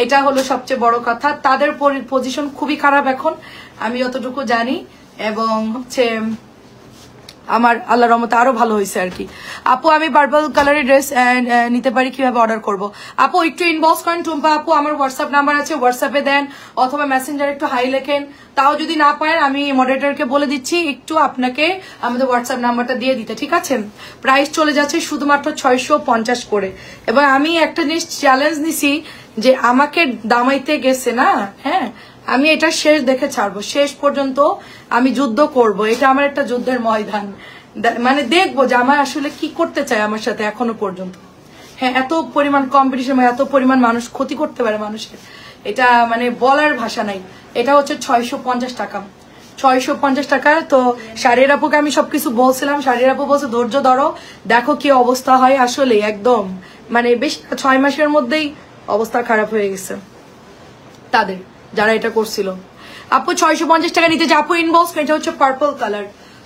এটা হলো সবচেয়ে বড় কথা। তাদের পজিশন খুবই খারাপ এখন, আমি যতটুকু জানি, এবং হচ্ছে আমার আল্লাহর রহমতে আরো ভালো হয়েছে আর কি। আপু আমি পার্পল কালারের ড্রেস নিতে পারি, কিভাবে অর্ডার করব? আপু একটু ইনবক্স করেন টুম্পা আপু, আমার হোয়াটসঅ্যাপ নাম্বার আছে, হোয়াটসঅ্যাপে দেন, অথবা মেসেঞ্জারে একটু হাই লেখেন। তাও যদি না পারেন, আমি মডারেটরকে বলে দিচ্ছি একটু আপনাকে আমাদের হোয়াটসঅ্যাপ নাম্বারটা দিয়ে দিতে, ঠিক আছে। প্রাইস চলে যাচ্ছে শুধুমাত্র 650 করে। এবং আমি একটা জিনিস চ্যালেঞ্জ নিছি, যে আমাকে দামাইতে গেছে না, হ্যাঁ আমি এটা শেষ দেখে ছাড়বো, শেষ পর্যন্ত আমি যুদ্ধ করব। এটা আমার একটা যুদ্ধের ময়দান, মানে দেখবো যে আমার আসলে কি করতে চায় আমার সাথে এখনো পর্যন্ত। হ্যাঁ, এত পরিমাণ কম্পিটিশন, এত পরিমাণ মানুষ ক্ষতি করতে পারে মানুষের, এটা মানে বলার ভাষা নাই। এটা হচ্ছে 650 টাকা, 650 টাকা। তো শাড়ির আপুকে আমি সবকিছু বলছিলাম, শাড়ির আপু বলছে ধৈর্য ধরো, দেখো কি অবস্থা হয়। আসলে একদম মানে বেশ 6 মাসের মধ্যেই অবস্থা খারাপ হয়ে গেছে তাদের, যারা এটা করছিল। আপু 650 টাকা নিতে যে আপু ইনবক্স, এটা হচ্ছে purple colour,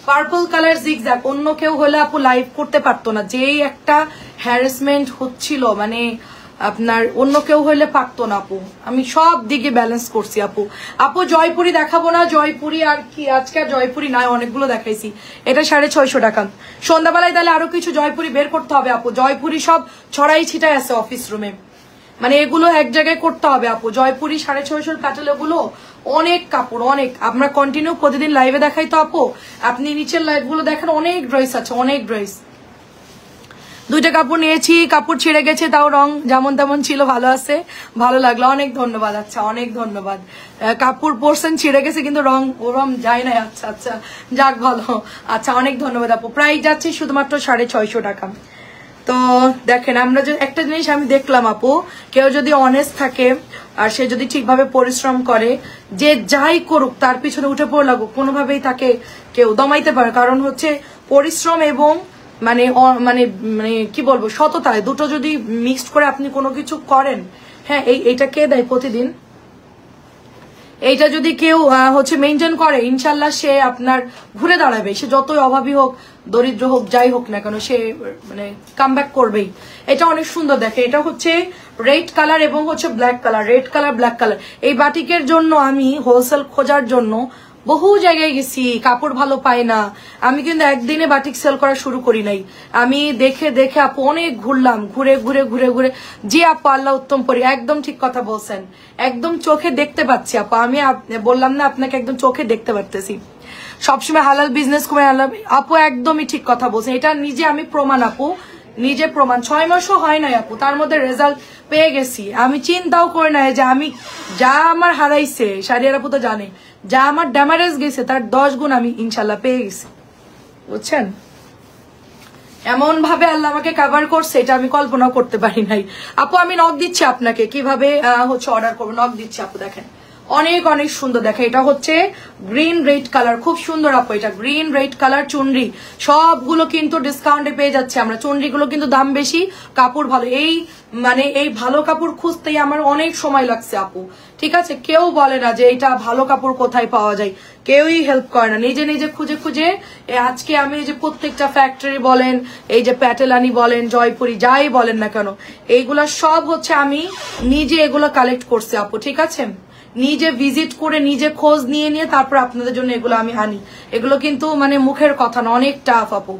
purple colour zigzag. অন্য কেউ হলে আপু লাইভ করতে পারতো না, যেই একটা হ্যারাসমেন্ট হচ্ছিল, মানে আপনার অন্য কেউ হলে পারতো না আপু। আমি সব দিকে ব্যালেন্স করছি আপু। আপু জয়পুরি দেখাবো না, জয়পুরি আর কি আজকে আর জয়পুরি নাই, অনেকগুলো দেখাইছি। এটা 650 টাকা। সন্ধ্যাবেলায় তাহলে আরো কিছু জয়পুরি বের করতে হবে আপু, জয়পুরি সব ছড়াই ছিটাই আছে অফিস রুমে, মানে এগুলো এক জায়গায় করতে হবে আপু। জয়পুরি 650 প্যাটেল, এগুলো অনেক কাপড়, অনেক। আমরা কন্টিনিউ প্রতিদিন লাইভে দেখাই তো আপু, আপনি নিচের লাইভ গুলো দেখেন, অনেক ড্রেস আছে, অনেক ড্রেস। 2টা কাপড় নিয়েছি, কাপড় ছিঁড়ে গেছে, তাও রং যেমন তেমন ছিল, ভালো আছে, ভালো লাগলো, অনেক ধন্যবাদ। আচ্ছা অনেক ধন্যবাদ। কাপড় পরছেন ছিঁড়ে গেছে কিন্তু রং ওরম যায় না, আচ্ছা আচ্ছা যাক ভালো, আচ্ছা অনেক ধন্যবাদ আপু। প্রাইস যাচ্ছে শুধুমাত্র 650 টাকা। তো দেখেন আমরা যে একটা জিনিস আমি দেখলাম আপু, কেউ যদি অনেস্ট থাকে আর সে যদি ঠিকভাবে পরিশ্রম করে, যে যাই করুক তার পিছনে উঠে পড়ে লাগুক, কোনোভাবেই তাকে কেউ দমাইতে পারে। কারণ হচ্ছে পরিশ্রম এবং মানে মানে মানে কি বলবো, সততায় দুটো যদি মিক্সড করে আপনি কোনো কিছু করেন, হ্যাঁ এইটা কে দেয় প্রতিদিন, এইটা যদি কেউ হচ্ছে মেনটেন করে, ইনশাল্লাহ সে আপনার ঘুরে দাঁড়াবে। সে যতই অভাবী হোক, দরিদ্র হোক, যাই হোক না কেন, সে মানে কামব্যাক করবেই। এটা অনেক সুন্দর দেখে, এটা হচ্ছে রেড কালার এবং হচ্ছে black colour, red colour black colour. এই বাটিকের জন্য আমি হোলসেল খোঁজার জন্য বহু জায়গায় গেছি, কাপড় ভালো পাই না। আমি কিন্তু একদিনে বাটিক সেল করা শুরু করি নাই, আমি দেখে দেখে আপু অনেক ঘুরলাম, ঘুরে ঘুরে ঘুরে ঘুরে। জি আপু, আল্লাহ উত্তম করি, একদম ঠিক কথা বলছেন, একদম চোখে দেখতে পাচ্ছি আপু। আমি বললাম না আপনাকে, একদম চোখে দেখতে পারতেছি। সবসময় হালাল বিজনেস করে আপু, একদমই ঠিক কথা বলছেন। এটা নিজে আমি প্রমাণ আপু, নিজে প্রমাণ। 6 মাসও হয় নাই আপু, তার মধ্যে রেজাল্ট পেয়ে গেছি। আমি চিন্তাও করে নাই যে আমি যা আমার হারাইছে, শারিয়ার আপু তো জানে, যা আমার ড্যামারেজ গেছে তার 10 গুণ আমি ইনশাল্লাহ পেয়ে গেছি, বুঝছেন। এমন ভাবে আল্লাহ আমাকে কভার করছে, এটা আমি কল্পনা করতে পারি নাই আপু। আমি নক দিচ্ছি আপনাকে, কিভাবে হচ্ছে অর্ডার করবো, নক দিচ্ছি আপু। দেখেন অনেক অনেক সুন্দর, দেখে এটা হচ্ছে গ্রিন রেড কালার, খুব সুন্দর আপু। এটা গ্রিন রেড কালার চুনরি, সবগুলো কিন্তু ডিসকাউন্টে পেয়ে যাচ্ছে আমরা। চুনরিগুলো কিন্তু দাম বেশি, কাপড় ভালো। এই মানে এই ভালো কাপড় খুঁজতেই আমার অনেক সময় লাগছে আপু, ঠিক আছে। কেউ বলে না যে এটা ভালো কাপড় কোথায় পাওয়া যায়, কেউই হেল্প করে না, নিজে নিজে খুঁজে খুঁজে। আজকে আমি এই যে প্রত্যেকটা ফ্যাক্টরি বলেন, এই যে প্যাটেলানি বলেন, জয়পুরি, যাই বলেন না কেন, এইগুলা সব হচ্ছে আমি নিজে এগুলো কালেক্ট করছি আপু, ঠিক আছে। নিজে ভিজিট করে, নিজে খোঁজ নিয়ে নিয়ে তারপর আপনাদের জন্য এগুলো আমি আনি। এগুলো কিন্তু মানে মুখের কথা না, অনেক টাফ আপু।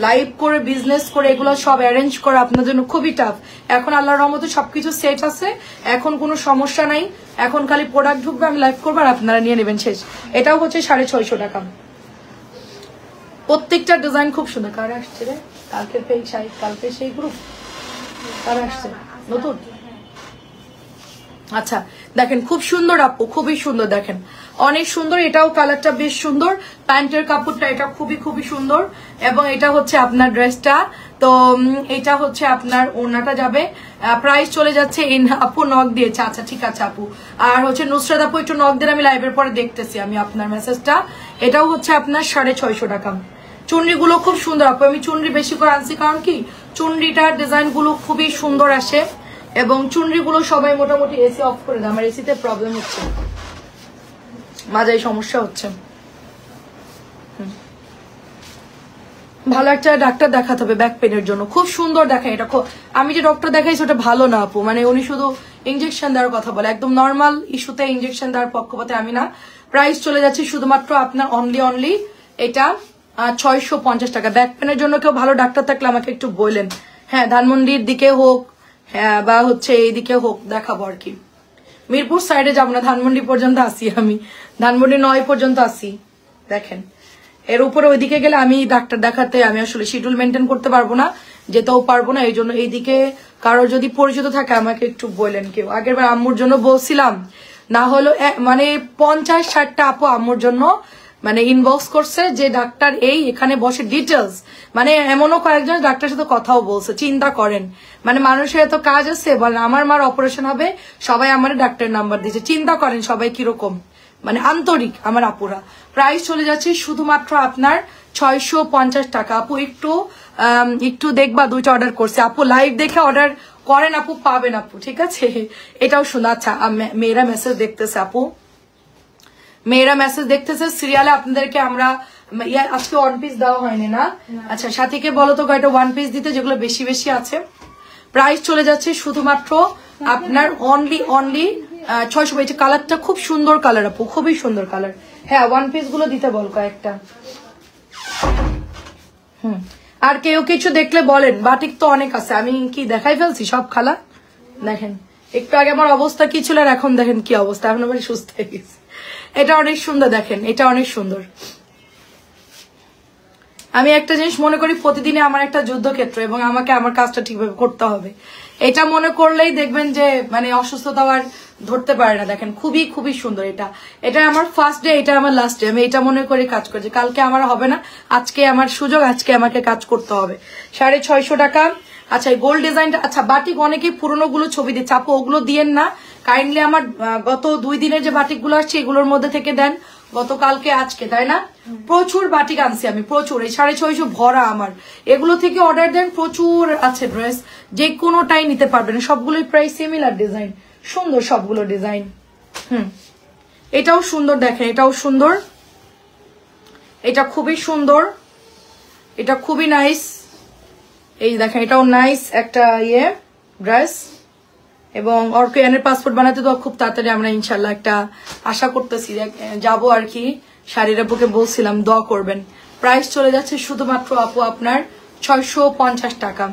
লাইভ করে বিজনেস করে এগুলো সব অ্যারেঞ্জ করা আপনাদের জন্য খুবই টাফ। এখন আল্লাহর রহমতে সবকিছু সেট আছে, এখন কোনো সমস্যা নাই। এখন খালি প্রোডাক্ট ঢুকবে, আমি লাইভ করবো আর আপনারা নিয়ে নেবেন, শেষ। এটাও হচ্ছে 650 টাকা। প্রত্যেকটা ডিজাইন খুব সুন্দর। কার আসছে রে কালকে, কালকে সেই গ্রুপ কার আসছে নতুন? আচ্ছা দেখেন খুব সুন্দর আপু, খুবই সুন্দর, দেখেন অনেক সুন্দর। এটাও কালারটা বেশ সুন্দর, প্যান্টের কাপড়টা এটা খুবই খুবই সুন্দর। এবং এটা হচ্ছে আপনার ড্রেসটা, তো এটা হচ্ছে আপনার ওড়নাটা যাবে। প্রাইস চলে যাচ্ছে, আপু নক দিয়েছে, আচ্ছা ঠিক আছে আপু। আর হচ্ছে নুসরাত আপু একটু নক দিয়ে, আমি লাইভের পরে দেখতেছি আমি আপনার মেসেজটা। এটাও হচ্ছে আপনার 650 টাকা। চুনরিগুলো খুব সুন্দর আপু, আমি চুনরি বেশি করে আনছি, কারণ কি চুনরিটার ডিজাইন গুলো খুবই সুন্দর আসে। এবং চুনরিগুলো সবাই মোটামুটি এসি অফ করে দেয়, আমার এসিতে প্রবলেম হচ্ছে, মাঝাই সমস্যা হচ্ছে। ভালো একটা ডাক্তার দেখাতে হবে ব্যাক পেনের জন্য, খুব সুন্দর দেখেন এটা। আমি যে ডক্টর দেখাইছি ওটা ভালো না আপু, মানে উনি শুধু ইঞ্জেকশন দেওয়ার কথা বলে, একদম নর্মাল ইস্যুতে ইঞ্জেকশন দেওয়ার পক্ষপাতে আমি না। প্রাইস চলে যাচ্ছে শুধুমাত্র আপনার অনলি এটা 650 টাকা। ব্যাক পেনের জন্য কেউ ভালো ডাক্তার থাকলে আমাকে একটু বললেন, হ্যাঁ ধানমন্ডির দিকে হোক, হ্যাঁ বা হচ্ছে এইদিকে হোক, দেখাবো আর কি। মিরপুর সাইডে যাবো না, ধানমন্ডি পর্যন্ত আসি আমি, ধানমন্ডি 9 পর্যন্ত আসি। দেখেন এর উপরে ওইদিকে গেলে আমি ডাক্তার দেখাতে আমি আসলে শিডিউল মেনটেন করতে পারবো না, যেতেও পারবো না। এই জন্য এইদিকে কারো যদি পরিচিত থাকে আমাকে একটু বললেন কেউ। আগের বার আম্মুর জন্য বলছিলাম, না হলো মানে 50-60টা আপু আম্মুর জন্য মানে ইনবক্স করছে যে ডাক্তার এই এখানে বসে, ডিটেলস মানে এমনও কয়েকজন ডাক্তারের সাথে কথাও বলছে। চিন্তা করেন, মানে মানুষের এত কাজ আছে, বলেন আমার মার অপারেশন হবে, সবাই আমার ডাক্তারের নাম্বার দিয়েছে। চিন্তা করেন সবাই কিরকম মানে আন্তরিক আমার আপুরা। প্রাইস চলে যাচ্ছে শুধুমাত্র আপনার 650 টাকা। আপু একটু দেখবা, 2টা অর্ডার করছে আপু, লাইভ দেখে অর্ডার করেন আপু, পাবেন আপু, ঠিক আছে। এটাও শোনা। আচ্ছা মেয়েরা মেসেজ দেখতেছে আপু, মেয়েরা মেসেজ দেখতেছে। সিরিয়ালে আপনাদেরকে আমরা আজকে 1 পিস দেওয়া হয়নি না? আচ্ছা সাথীকে বলো তো কয়টা 1 পিস দিতে, যেগুলো বেশি বেশি আছে। প্রাইস চলে যাচ্ছে শুধুমাত্র আপনার অনলি 600। এই কালারটা খুব সুন্দর কালার আপু, খুবই সুন্দর কালার। হ্যাঁ 1 পিস গুলো দিতে বল কয়েকটা। আর কেউ কিছু দেখলে বলেন, বাটিক তো অনেক আছে, আমি কি দেখাই ফেলছি সব খালা? দেখেন একটু আগে আমার অবস্থা কি ছিল আর এখন দেখেন কি অবস্থা, এখন আমার সুস্থ হয়ে গেছে। এটা অনেক সুন্দর, দেখেন এটা অনেক সুন্দর। আমি একটা জিনিস মনে করি, প্রতিদিনে আমার একটা যুদ্ধক্ষেত্র এবং আমাকে আমার কাজটা ঠিকভাবে করতে হবে। এটা মনে করলেই দেখবেন যে মানে অসুস্থতা আর ধরতে পারে না। দেখেন খুবই খুবই সুন্দর। এটা আমার ফার্স্ট ডে, এটা আমার লাস্ট ডে। আমি এটা মনে করে কাজ করছি, কালকে আমার হবে না, আজকে আমার সুযোগ, আজকে আমাকে কাজ করতে হবে। 650 টাকা। আচ্ছা এই গোল্ড ডিজাইনটা, আচ্ছা বাটিক অনেকেই পুরোনো গুলো ছবি দিচ্ছে আপু, ওগুলো দিয়েন না কাইন্ডলি। আমার গত 2 দিনের যে বাটিক গুলো আসছে এগুলোর মধ্যে থেকে দেন, গতকালকে আজকে, তাই না? প্রচুর বাটিক আনছি আমি, প্রচুর, এই 650 ভরা আমার। এগুলো থেকে অর্ডার দেন, প্রচুর আছে ড্রেস, যে কোনোটাই নিতে পারবেন, সবগুলোই প্রায় সিমিলার ডিজাইন, সুন্দর সবগুলো ডিজাইন। এটাও সুন্দর, দেখেন এটাও সুন্দর, এটা খুবই সুন্দর, এটা খুবই নাইস। এই দেখেন এটাও নাইস একটা ড্রেস। এবং অর্কিয়ানের পাসপোর্ট বানাতে তো খুব তাড়াতাড়ি আমরা ইনশাল্লাহ একটা আশা করতেছি যাবো আর কি। শাড়ির আপুকে বলছিলাম দোয়া করবেন। প্রাইস চলে যাচ্ছে শুধুমাত্র আপু আপনার 650 টাকা,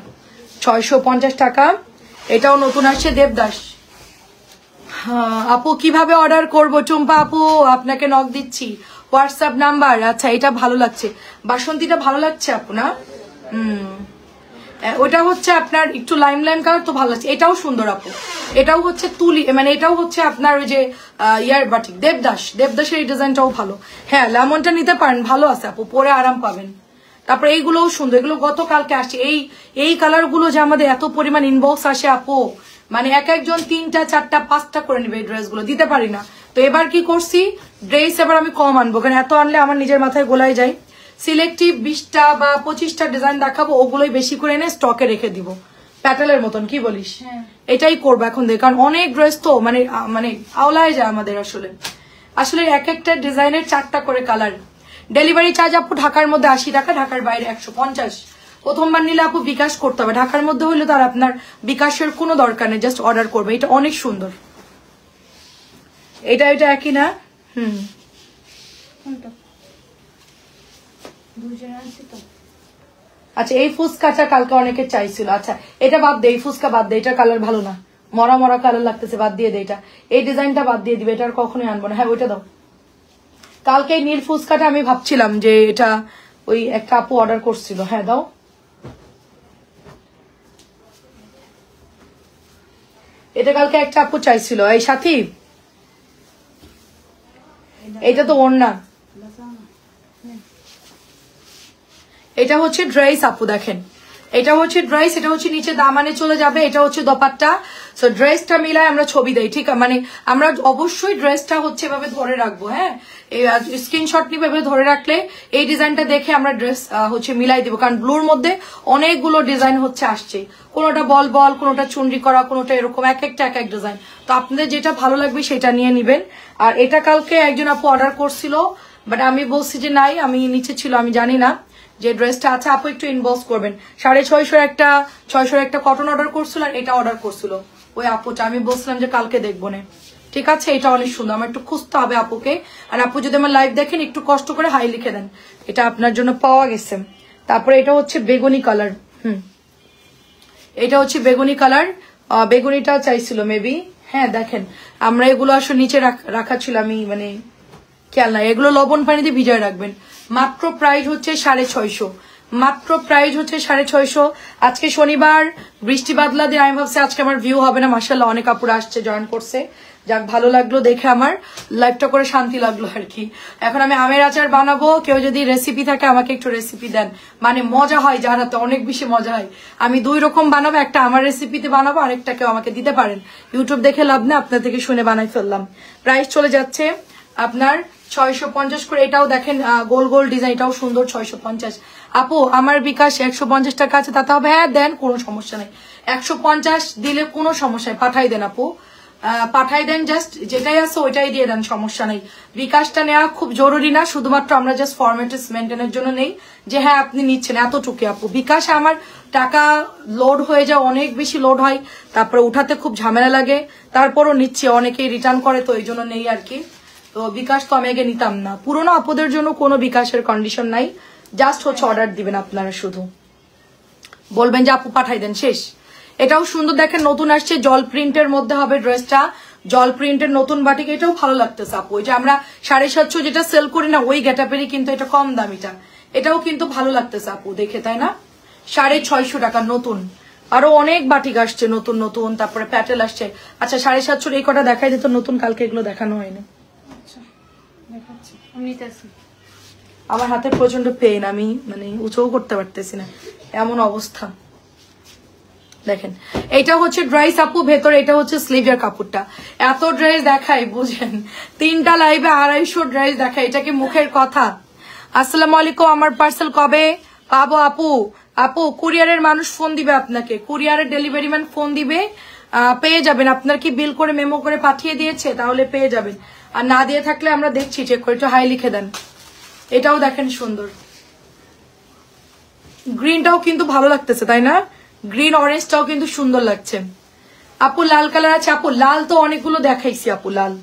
650 টাকা। এটাও নতুন আসছে দেবদাস। আপু কিভাবে অর্ডার করব? টুম্পা আপু আপনাকে নক দিচ্ছি, হোয়াটসঅ্যাপ নাম্বার। আচ্ছা এটা ভালো লাগছে, বাসন্তীটা ভালো লাগছে আপু না? ওটা হচ্ছে আপনার একটু লাইম লাইম কালার, তো ভালো লাগছে। এটাও সুন্দর আপু, এটাও হচ্ছে তুলি, মানে এটাও হচ্ছে আপনার ওই যে ইয়ার বাটিক দেবদাসের এই ডিজাইনটাও ভালো। হ্যাঁ লেমনটা নিতে পারেন, ভালো আছে আপু, পরে আরাম পাবেন। তারপরে এইগুলোও সুন্দর, এগুলো গতকালকে আসছে। এই কালার গুলো যে আমাদের এত পরিমাণ ইনবক্স আসে আপু, মানে এক একজন 3টা 4টা 5টা করে নেবে এই ড্রেস গুলো, দিতে পারি না। তো এবার কি করছি, ড্রেস এবার আমি কম আনবো, কারণ এত আনলে আমার নিজের মাথায় গোলাই যায়। সিলেক্টিভ 20টা বা 25টা ডিজাইন দেখাবো, ওগুলোই বেশি করে এনে স্টকে রেখে দিব, প্যাটেলের মতন। কি বলিস? এটাই করবো এখন থেকে, কারণ অনেক ড্রেস তো মানে আওলায় যায় আমাদের। আসলে এক একটা ডিজাইনের 4টা করে কালার। ডেলিভারি চার্জ আপু ঢাকার মধ্যে 80 টাকা, ঢাকার বাইরে 150। প্রথমবার নিলে আপু বিকাশ করতে হবে, ঢাকার মধ্যে হইলে তার আপনার বিকাশের কোনো দরকার নেই, জাস্ট অর্ডার করবে। এটা অনেক সুন্দর, এটা একই না? আচ্ছা এই ফুচকাটা কালকে অনেকে চাইছিল। আচ্ছা এটা বাদ দে, এই ফুচকা বাদ দে, এটা কালার ভালো না, মরা মরা কালার লাগতেছে, বাদ দিয়ে দে এটা। এই ডিজাইনটা বাদ দিয়ে দিবে, এটা আর কখনোই আনবো না। হ্যাঁ ওইটা দাও। কালকে এই নীল ফুচকাটা আমি ভাবছিলাম যে এটা ওই একটা আপু অর্ডার করছিল। হ্যাঁ দাও। এটা কালকে একটা আপু চাইছিল। এই সাথী, এটা তো ওড়না, এটা হচ্ছে ড্রেস আপু, দেখেন এটা হচ্ছে ড্রেস, এটা হচ্ছে নিচে দামানে চলে যাবে, এটা হচ্ছে দোপাট্টা। সো ড্রেসটা মিলায় আমরা ছবি দেই, ঠিক আছে? মানে আমরা অবশ্যই ড্রেসটা হচ্ছে এভাবে ধরে রাখবো, হ্যাঁ স্ক্রিনশট নিবে, এভাবে ধরে রাখলে এই ডিজাইনটা দেখে আমরা ড্রেস হচ্ছে মিলাই দিব, কারণ ব্লুর মধ্যে অনেকগুলো ডিজাইন হচ্ছে আসছে, কোনোটা বল বল, কোনোটা চুনরি করা, কোনোটা এরকম, এক একটা এক এক ডিজাইন। তো আপনাদের যেটা ভালো লাগবে সেটা নিয়ে নিবেন। আর এটা কালকে একজন আপু অর্ডার করছিল, বাট আমি বলছি যে নাই, আমি নিচে ছিল, আমি জানি না যে ড্রেসটা আছে। আপু একটু ইনবক্স করবেন। 650 একটা কটন অর্ডার করছিল, আর এটা অর্ডার করছিল ওই আপুটা, আমি বলছিলাম যে কালকে দেখবো না। ঠিক আছে, এটা অনেক সুন্দর, আমার একটু খুঁজতে হবে আপুকে। আর আপু যদি আমার লাইভ দেখেন একটু কষ্ট করে হাই লিখে দেন, এটা আপনার জন্য পাওয়া গেছে। তারপরে এটা হচ্ছে বেগুনি কালার, এটা হচ্ছে বেগুনি কালার, বেগুনিটা চাইছিল মেবি। হ্যাঁ দেখেন আমরা এগুলো আসলে নিচে রাখা ছিল, আমি মানে খেয়াল নাই। এগুলো লবণ পানি দিয়ে ভিজায় রাখবেন। মাত্র প্রাইস হচ্ছে 650, মাত্র প্রাইস হচ্ছে 650। আজকে শনিবার, বৃষ্টি বাদলা দিয়ে আমি ভাবছি আজকে আমার ভিউ হবে না, মাশাআল্লাহ অনেক আপুরা আসছে, জয়েন করছে, যাক ভালো লাগলো দেখে, আমার লাইভটা করে শান্তি লাগলো আর কি। এখন আমি আমের আচার বানাবো, কেউ যদি রেসিপি থাকে আমাকে একটু রেসিপি দেন, মানে মজা হয় জানাতে, অনেক বেশি মজা হয়। আমি 2 রকম বানাবো, একটা আমার রেসিপিতে বানাবো, আরেকটা কেউ আমাকে দিতে পারেন। ইউটিউব দেখে লাভ না, আপনার থেকে শুনে বানাই ফেললাম। প্রাইস চলে যাচ্ছে আপনার 650 করে। এটাও দেখেন গোল গোল ডিজাইন, এটাও সুন্দর, 650। আপু আমার বিকাশ 150 টাকা আছে, তাতে হবে? হ্যাঁ দেন, কোনো সমস্যা নেই, 150 দিলে কোনো সমস্যা নেই, পাঠাই দেন আপু, পাঠাই দেন, জাস্ট যেটাই আছে ওইটাই দিয়ে দেন, সমস্যা নেই। বিকাশটা নেওয়া খুব জরুরি না, শুধুমাত্র আমরা জাস্ট ফরম্যালিটিস মেনটেনের জন্য নেই, যে হ্যাঁ আপনি নিচ্ছেন এতটুকু। আপু বিকাশে আমার টাকা লোড হয়ে যায়, অনেক বেশি লোড হয়, তারপরে উঠাতে খুব ঝামেলা লাগে, তারপরও নিচ্ছি, অনেকেই রিটার্ন করে, তো এই জন্য নেই আর কি। তো বিকাশ তো আমি আগে নিতাম না। পুরোনো আপুদের জন্য কোনো বিকাশের কন্ডিশন নাই, জাস্ট হচ্ছে অর্ডার দিবেন আপনারা, শুধু বলবেন যে আপু পাঠাই দেন, শেষ। এটাও সুন্দর, দেখেন নতুন আসছে, জল প্রিন্টের মধ্যে হবে ড্রেসটা, জল প্রিন্টের নতুন বাটিক, এটাও ভালো লাগতেছে আপু। ওই যে আমরা 750 যেটা সেল করি না, ওই গেটাপেরই কিন্তু এটা কম দামিটা, এটাও কিন্তু ভালো লাগতেছে আপু দেখে, তাই না? 650 টাকা নতুন। আরো অনেক বাটিক আসছে নতুন নতুন, তারপরে প্যাটেল আসছে। আচ্ছা 750 এই কটা দেখাই যেত নতুন, কালকে এগুলো দেখানো হয়নি। আমার হাতে প্রচন্ড পেইন, আমি মানে উঁচুও করতে পারতেছি না, এমন অবস্থা। দেখেন এটা হচ্ছে ড্রেস আপু, ভেতরে এটা হচ্ছে স্লিভের কাপড়টা। এত ড্রেস দেখাই বুঝেন, 3টা লাইভে 250 ড্রেস দেখাই, এটা কি মুখের কথা? আসসালামু আলাইকুম, আমার পার্সেল কবে পাবো আপু? আপু কুরিয়ারের মানুষ ফোন দিবে আপনাকে, কুরিয়ারের ডেলিভারি ম্যান ফোন দিবে, পেয়ে যাবেন। আপনার কি বিল করে মেমো করে পাঠিয়ে দিয়েছে? তাহলে পেয়ে যাবেন, আর না দিয়ে থাকলে আমরা দেখছি চেক করে, একটু হাই লিখে দেন। এটাও দেখেন সুন্দর, গ্রিনটাও কিন্তু ভালো লাগতেছে তাই না? গ্রিন অরেঞ্জটাও কিন্তু সুন্দর লাগছে। আপু লাল কালার আছে? আপু লাল তো অনেকগুলো দেখাইছি আপু, লাল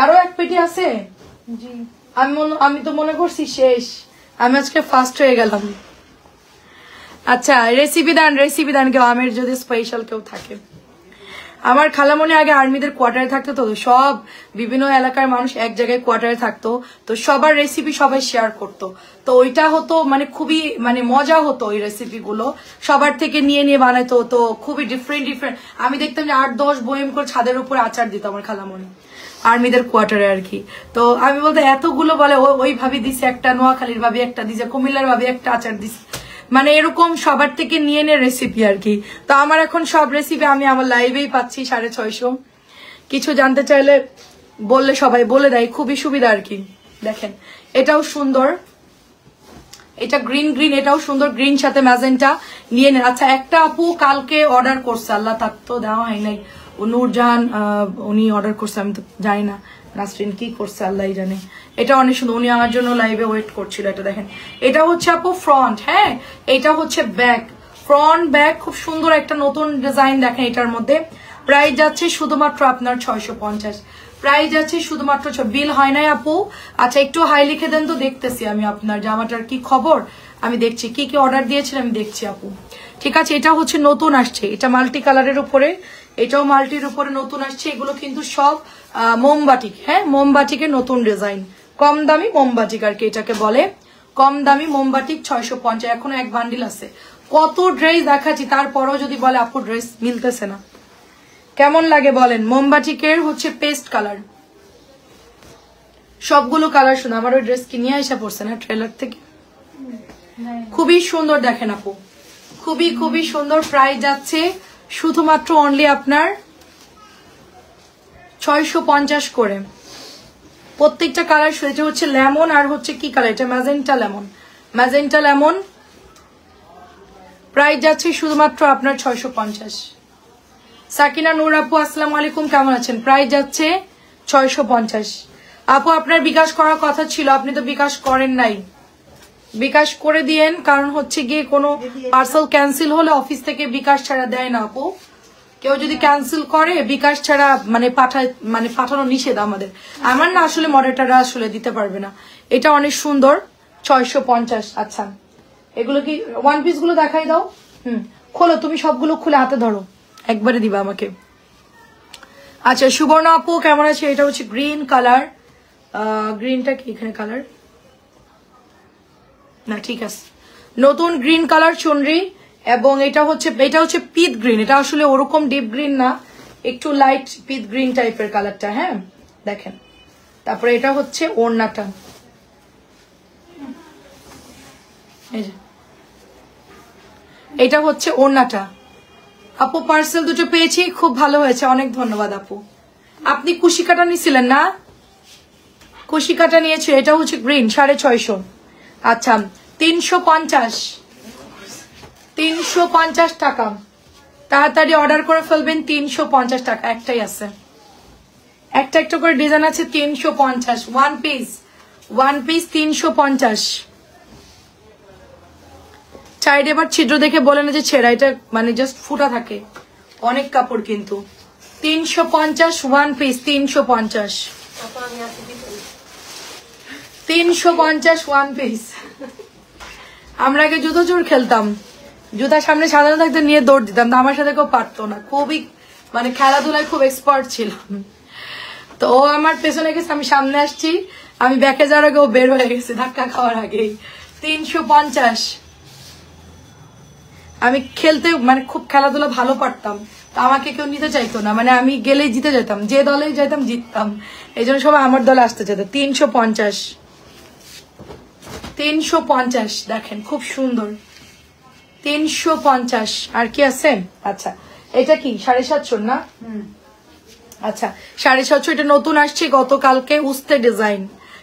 আরো এক পেটি আছে। জি আমি তো মনে করছি শেষ, আমি আজকে ফার্স্ট হয়ে গেলাম। আচ্ছা রেসিপি দেন কেউ, আমের যদি স্পেশাল কেউ থাকে। আমার খালামণি আগে আর্মিদের কোয়ার্টারে থাকতো, তো সব বিভিন্ন এলাকার মানুষ এক জায়গায় কোয়ার্টারে থাকতো, তো সবার রেসিপি সবাই শেয়ার করতো। তো ওইটা হতো মানে খুবই মানে মজা হতো, ওই রেসিপি গুলো সবার থেকে নিয়ে নিয়ে বানাইতো, তো খুবই ডিফারেন্ট। আমি দেখতাম যে 8-10 বয়ম করে ছাদের উপর আচার দিত আমার খালামণি আর্মিদের কোয়ার্টারে আর কি। তো আমি বলতে এতগুলো বলে ওই ভাবি দিছে একটা, নোয়াখালীর ভাবি একটা দিছে, কুমিল্লার ভাবি একটা আচার দিছে, মানে এরকম সবার থেকে নিয়ে নে রেসিপি আর কি। তো আমার এখন সব রেসিপি আমি আমার লাইভেই পাচ্ছি 650। কিছু জানতে চাইলে বললে সবাই বলে দেয়, খুবই সুবিধা আর কি। দেখেন এটাও সুন্দর, এটা গ্রিন, এটাও সুন্দর, গ্রিন সাথে ম্যাজেন্টা নিয়ে নেন। আচ্ছা একটা আপু কালকে অর্ডার করছে, আল্লাহ তার তো দেওয়া হয় নাই, ও নূরজাহান উনি অর্ডার করছে, আমি তো জানি না নাসরিন কি করছে আল্লাহ জানে। এটা অনেক সুন্দর, উনি আমার জন্য লাইভে ওয়েট করছিল। এটা দেখেন, এটা হচ্ছে আপু ফ্রন্ট, হ্যাঁ এটা হচ্ছে ব্যাক, ফ্রন্ট ব্যাক, খুব সুন্দর একটা নতুন ডিজাইন দেখেন এটার মধ্যে। প্রাইস যাচ্ছে শুধুমাত্র আপনার 650, প্রাইস যাচ্ছে শুধুমাত্র। বিল হয় নাই আপু? আচ্ছা একটু হাই লিখে দেন তো, দেখতেছি আমি আপনার জামাটার কি খবর, আমি দেখছি কি কি অর্ডার দিয়েছেন, আমি দেখছি আপু। ঠিক আছে, এটা হচ্ছে নতুন আসছে, এটা মাল্টি কালারের উপরে, এটাও মাল্টির উপরে নতুন আসছে। এগুলো কিন্তু সব মোমবাটিক, হ্যাঁ মোমবাটিকের নতুন ডিজাইন, কম দামি মোমবাটিক আর কি এটাকে বলে, কম দামি মোমবাটিক 650। এখনো এক বান্ডিল আছে, কত ড্রেস দেখাচ্ছি তারপরও যদি বলে আপু ড্রেস মিলতেছে না, কেমন লাগে বলেন? মোমবাটিকের হচ্ছে পেস্ট কালার, সবগুলো কালার শুনে আমার ওই ড্রেস কিনে আসা পড়ছে না ট্রেলার থেকে, খুবই সুন্দর দেখেন আপু, খুবই খুবই সুন্দর। প্রাইস যাচ্ছে শুধুমাত্র অনলি আপনার 650 করে। প্রত্যেকটা কালার, এটা হচ্ছে লেমন আর হচ্ছে কি কালার, এটা magenta lemon, magenta lemon. Price যাচ্ছে শুধুমাত্র আপনার 650। সাকিনা নূর আপু আসসালামু আলাইকুম, কেমন আছেন? প্রাইস যাচ্ছে 650। আপু আপনার বিকাশ করার কথা ছিল, আপনি তো বিকাশ করেন নাই, বিকাশ করে দিয়েন, কারণ হচ্ছে গিয়ে কোনো পার্সেল ক্যান্সেল হলে অফিস থেকে বিকাশ ছাড়া দেয় না আপু। কেউ যদি ক্যান্সেল করে বিকাশ ছাড়া মানে পাঠানো নিষেধ আমাদের, আমার না আসলে মডারেটররা আসলে দিতে পারবে না। এটা অনেক সুন্দর 650। আচ্ছা এগুলো কি ওয়ান পিস গুলো দেখাই দাও, খোলো তুমি, সবগুলো খুলে হাতে ধরো, একবারে দিবা আমাকে। আচ্ছা সুবর্ণ আপু কেমন আছে? এটা হচ্ছে গ্রিন কালার, গ্রিনটা কি এখানে কালার না, ঠিক আছে, নতুন গ্রিন কালার চুনরি, এবং এটা হচ্ছে পিট গ্রিন, এটা আসলে ওরকম ডিপ গ্রিন না, একটু লাইট পিট গ্রিন টাইপের কালারটা, হ্যাঁ দেখেন। তারপরে এটা হচ্ছে ওড়নাটা, এটা হচ্ছে ওড়নাটা। আপু পার্সেল দুটো পেয়েছি, খুব ভালো হয়েছে, অনেক ধন্যবাদ আপু। আপনি কুশিকাটা নিয়েছিলেন না? কুশিকাটা নিয়েছে, এটা হচ্ছে গ্রিন 650। আচ্ছা 350 টাকা, তাড়াতাড়ি অর্ডার করে ফেলবেন, 350 টাকা, একটাই আছে, একটা একটা করে ডিজাইন আছে, 350 ওয়ান পিস 350। সাইডে এবার ছিদ্র দেখে বলে না যে ছেঁড়া, এটা মানে জাস্ট ফুটা থাকে, অনেক কাপড় কিন্তু। 350 ওয়ান পিস, 350 ওয়ান পিস। আমরা আগে জুতো চোর খেলতাম, জুতার সামনে সাজানো থাকতে নিয়ে দৌড় দিতাম, তো আমার সাথে কেউ পারতো না, খুবই মানে খেলাধুলায় খুব এক্সপার্ট ছিলাম। তো ও আমার পেছনে গেছে, আমি সামনে আসছি, আমি ব্যাকে যাওয়ার আগে ও বের হয়ে গেছে ধাক্কা খাওয়ার আগেই। 350। আমি খেলতে মানে খুব খেলাধুলা ভালো পারতাম, তো আমাকে কেউ নিতে চাইতো না, মানে আমি গেলেই জিতে যেতাম, যে দলে যেতাম জিততাম, এই জন্য সবাই আমার দলে আসতে চাইতো। 350 দেখেন খুব সুন্দর, 350 আর কি আছে? আচ্ছা এটা কি 750 না? আচ্ছা 750, এটা নতুন আসছে গতকালকে, উস্তে ডিজাইন,